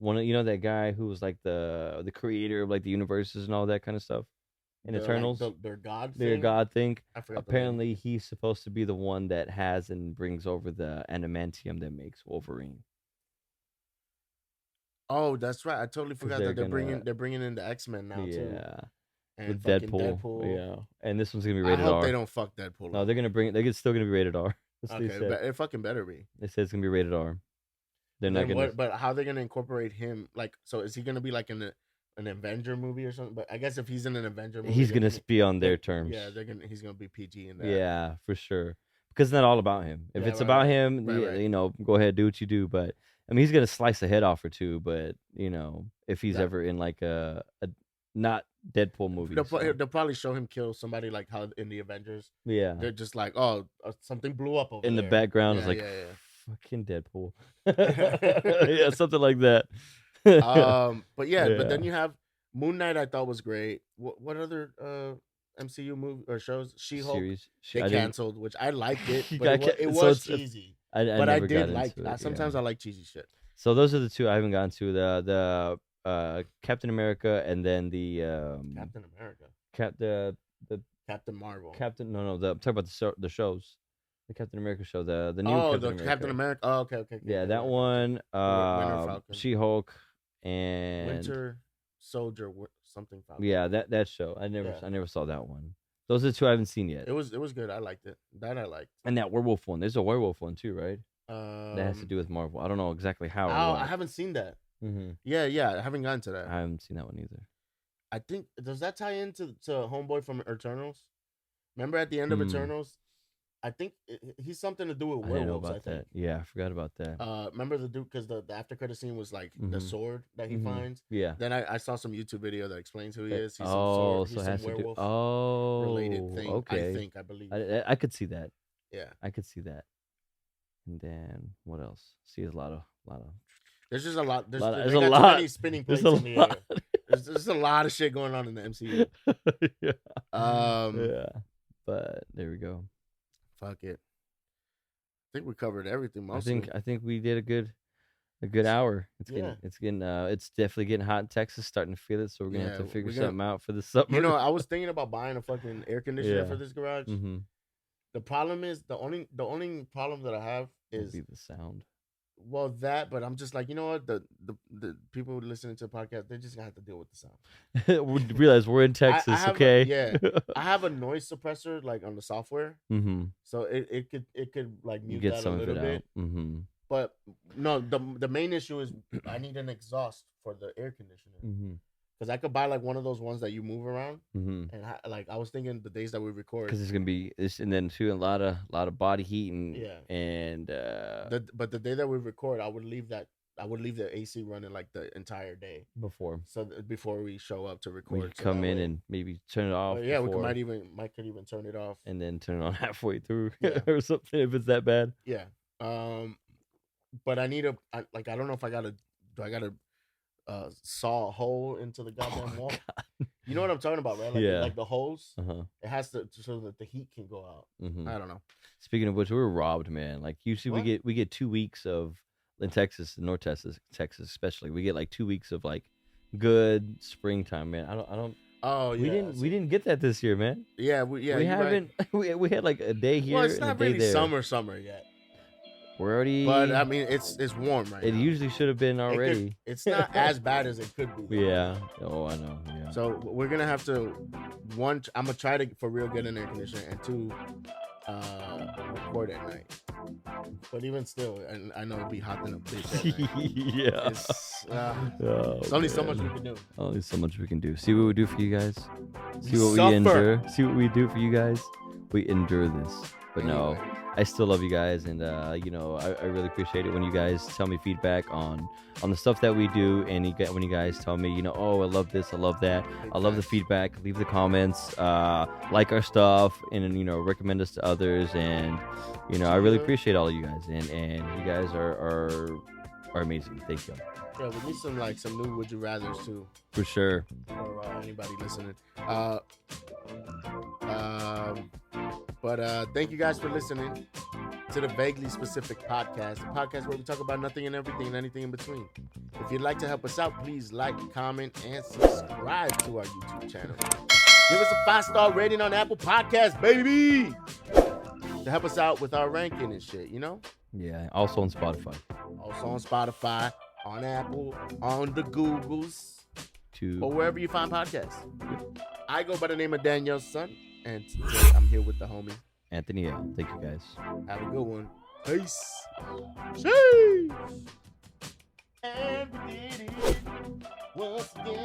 one of, you know, that guy who was like the creator of like the universes and all that kind of stuff in Eternals, like their god thing? their god thing. I forgot. Apparently, he's supposed to be the one that has and brings over the adamantium that makes Wolverine. Oh, that's right. I totally forgot that they're gonna- bringing in the X-Men now too. Yeah, And with fucking Deadpool. Yeah, and this one's gonna be I rated hope R. they don't fuck Deadpool. No, they're gonna bring it. They're still gonna be rated R. That's what they Okay, said. but it fucking better be. They said it's gonna be rated R. They're not gonna. But how are they gonna incorporate him? Like, so is he gonna be like in an Avenger movie or something? But I guess if he's in an Avenger movie, He's then gonna be on their terms. Yeah, he's gonna be PG in that. Yeah, for sure. Because it's not all about him. If Yeah, it's right, about right. him, Right. you know, go ahead, do what you do. But I mean, he's gonna slice a head off or two. But you know, if he's ever in like a not Deadpool movie, They'll probably show him kill somebody like how in the Avengers. yeah, They're just like, oh, something blew up over in the there. background Yeah, is like yeah. fucking Deadpool. Yeah, something like that. But yeah, but then Yeah. you have Moon Knight. I thought was great. What other MCU movie or shows? She-Hulk. Series. They I didn't- canceled, which I liked it, You but got it so was it's- cheesy. I But I never got did like. into it, Sometimes yeah. I like cheesy shit. So those are the two I haven't gotten to. The Captain America and then the Captain America, the Captain Marvel. Captain. No, I'm talking about the shows. The Captain America show. The new Captain America. Oh, okay. Yeah, that one. Winter Falcon. She-Hulk and Winter Soldier, something Falcon. yeah, that show. I never saw that one. Those are the two I haven't seen yet. It was good. I liked it. That I liked. And that werewolf one. There's a werewolf one too, right? That has to Um, do with Marvel. I don't know exactly how. I haven't seen that. Mm-hmm. Yeah, I haven't gotten to that. I haven't seen that one either. I think does that tie into Homeboy from Eternals? Remember at the end of Eternals, I think he's something to do with I didn't know werewolves. about that. Yeah, I forgot about that. Remember the dude because the after credit scene was like the sword that he finds. Yeah. Then I saw some YouTube video that explains who he is. He's so he's it has some to do. werewolf Oh, related thing. okay. I believe. I could see that. Yeah. I could see that. And then what else? See, there's a lot of. There's just a lot. There's There's they a got lot. Too many spinning There's plates a in the air. There's a lot of shit going on in the MCU. Yeah. Yeah. But there we go. Fuck it. I think we covered everything. Mostly. I think we did a good hour. Yeah. It's definitely getting hot in Texas. Starting to feel it. So we're gonna have to figure we're gonna- something out for the summer. You know, I was thinking about buying a fucking air conditioner Yeah. for this garage. Mm-hmm. The problem is the only problem that I have is Be the sound. but I'm just like, you know what, the people listening to the podcast, they're just gonna have to deal with the sound. We realize we're in Texas, have okay? yeah, I have a noise suppressor like on the software, Mm-hmm. so it could like You mute get that a some of little it bit. out. Mm-hmm. But no, the main issue is I need an exhaust for the air conditioner Mm-hmm. because I could buy like one of those ones that you move around, Mm-hmm. and like I was thinking the days that we record. Because it's gonna be and then too a lot of body heat and Yeah. and But the day that we record, I would leave the AC running like the entire day. before Before we show up to we record, could so come that in way- and maybe turn it off. yeah, we before, could even turn it off. and then turn it on halfway through Yeah. or something if it's that bad. Yeah. But I need I don't know if I gotta saw a hole into the goddamn wall. You know what I'm talking about, right? Like, Yeah. like the holes. Uh-huh. It has to so that the heat can go out. Mm-hmm. I don't know. Speaking of which, we were robbed, man. Like usually What? we get 2 weeks of in Texas, in North Texas especially. We get like 2 weeks of like good springtime, man. I don't Oh yeah. We didn't get that this year, man. Yeah, we we haven't. Right. We had like a day here Well, it's and a not day really there. summer yet. We're already. But I mean, it's warm right now. It usually should have been already. It's not as bad as it could be. Yeah. Oh, I know. Yeah. So we're gonna have to I'm gonna try to for real get an air conditioner, and 2, record at night. But even still, and I know it'd be hot than a bitch at night. Yeah. It's only so much we can do. Only so much we can do. See what we do for you guys. See what Suffer. we endure. See what we do for you guys. We endure this. But no, Anyway. I still love you guys, and you know, I really appreciate it when you guys tell me feedback on the stuff that we do, and when you guys tell me, you know, oh, I love this, I love that, I love the feedback. Leave the comments, like our stuff, and you know, recommend us to others, and you know, I really appreciate all of you guys, and you guys are amazing. Thank you. Yeah, we need some new would you rather's too. For sure. For anybody listening. But thank you guys for listening to the Vaguely Specific Podcast, a podcast where we talk about nothing and everything and anything in between. If you'd like to help us out, please like, comment, and subscribe to our YouTube channel. Give us a 5-star rating on Apple Podcasts, baby! To help us out with our ranking and shit, you know? Yeah, also on Spotify. Also on Spotify, on Apple, on the Googles, or wherever you find podcasts. I go by the name of Daniel's son, and today I'm here with the homie Anthony L. Thank you guys. Have a good one. Peace. Sheesh. And we did it once again.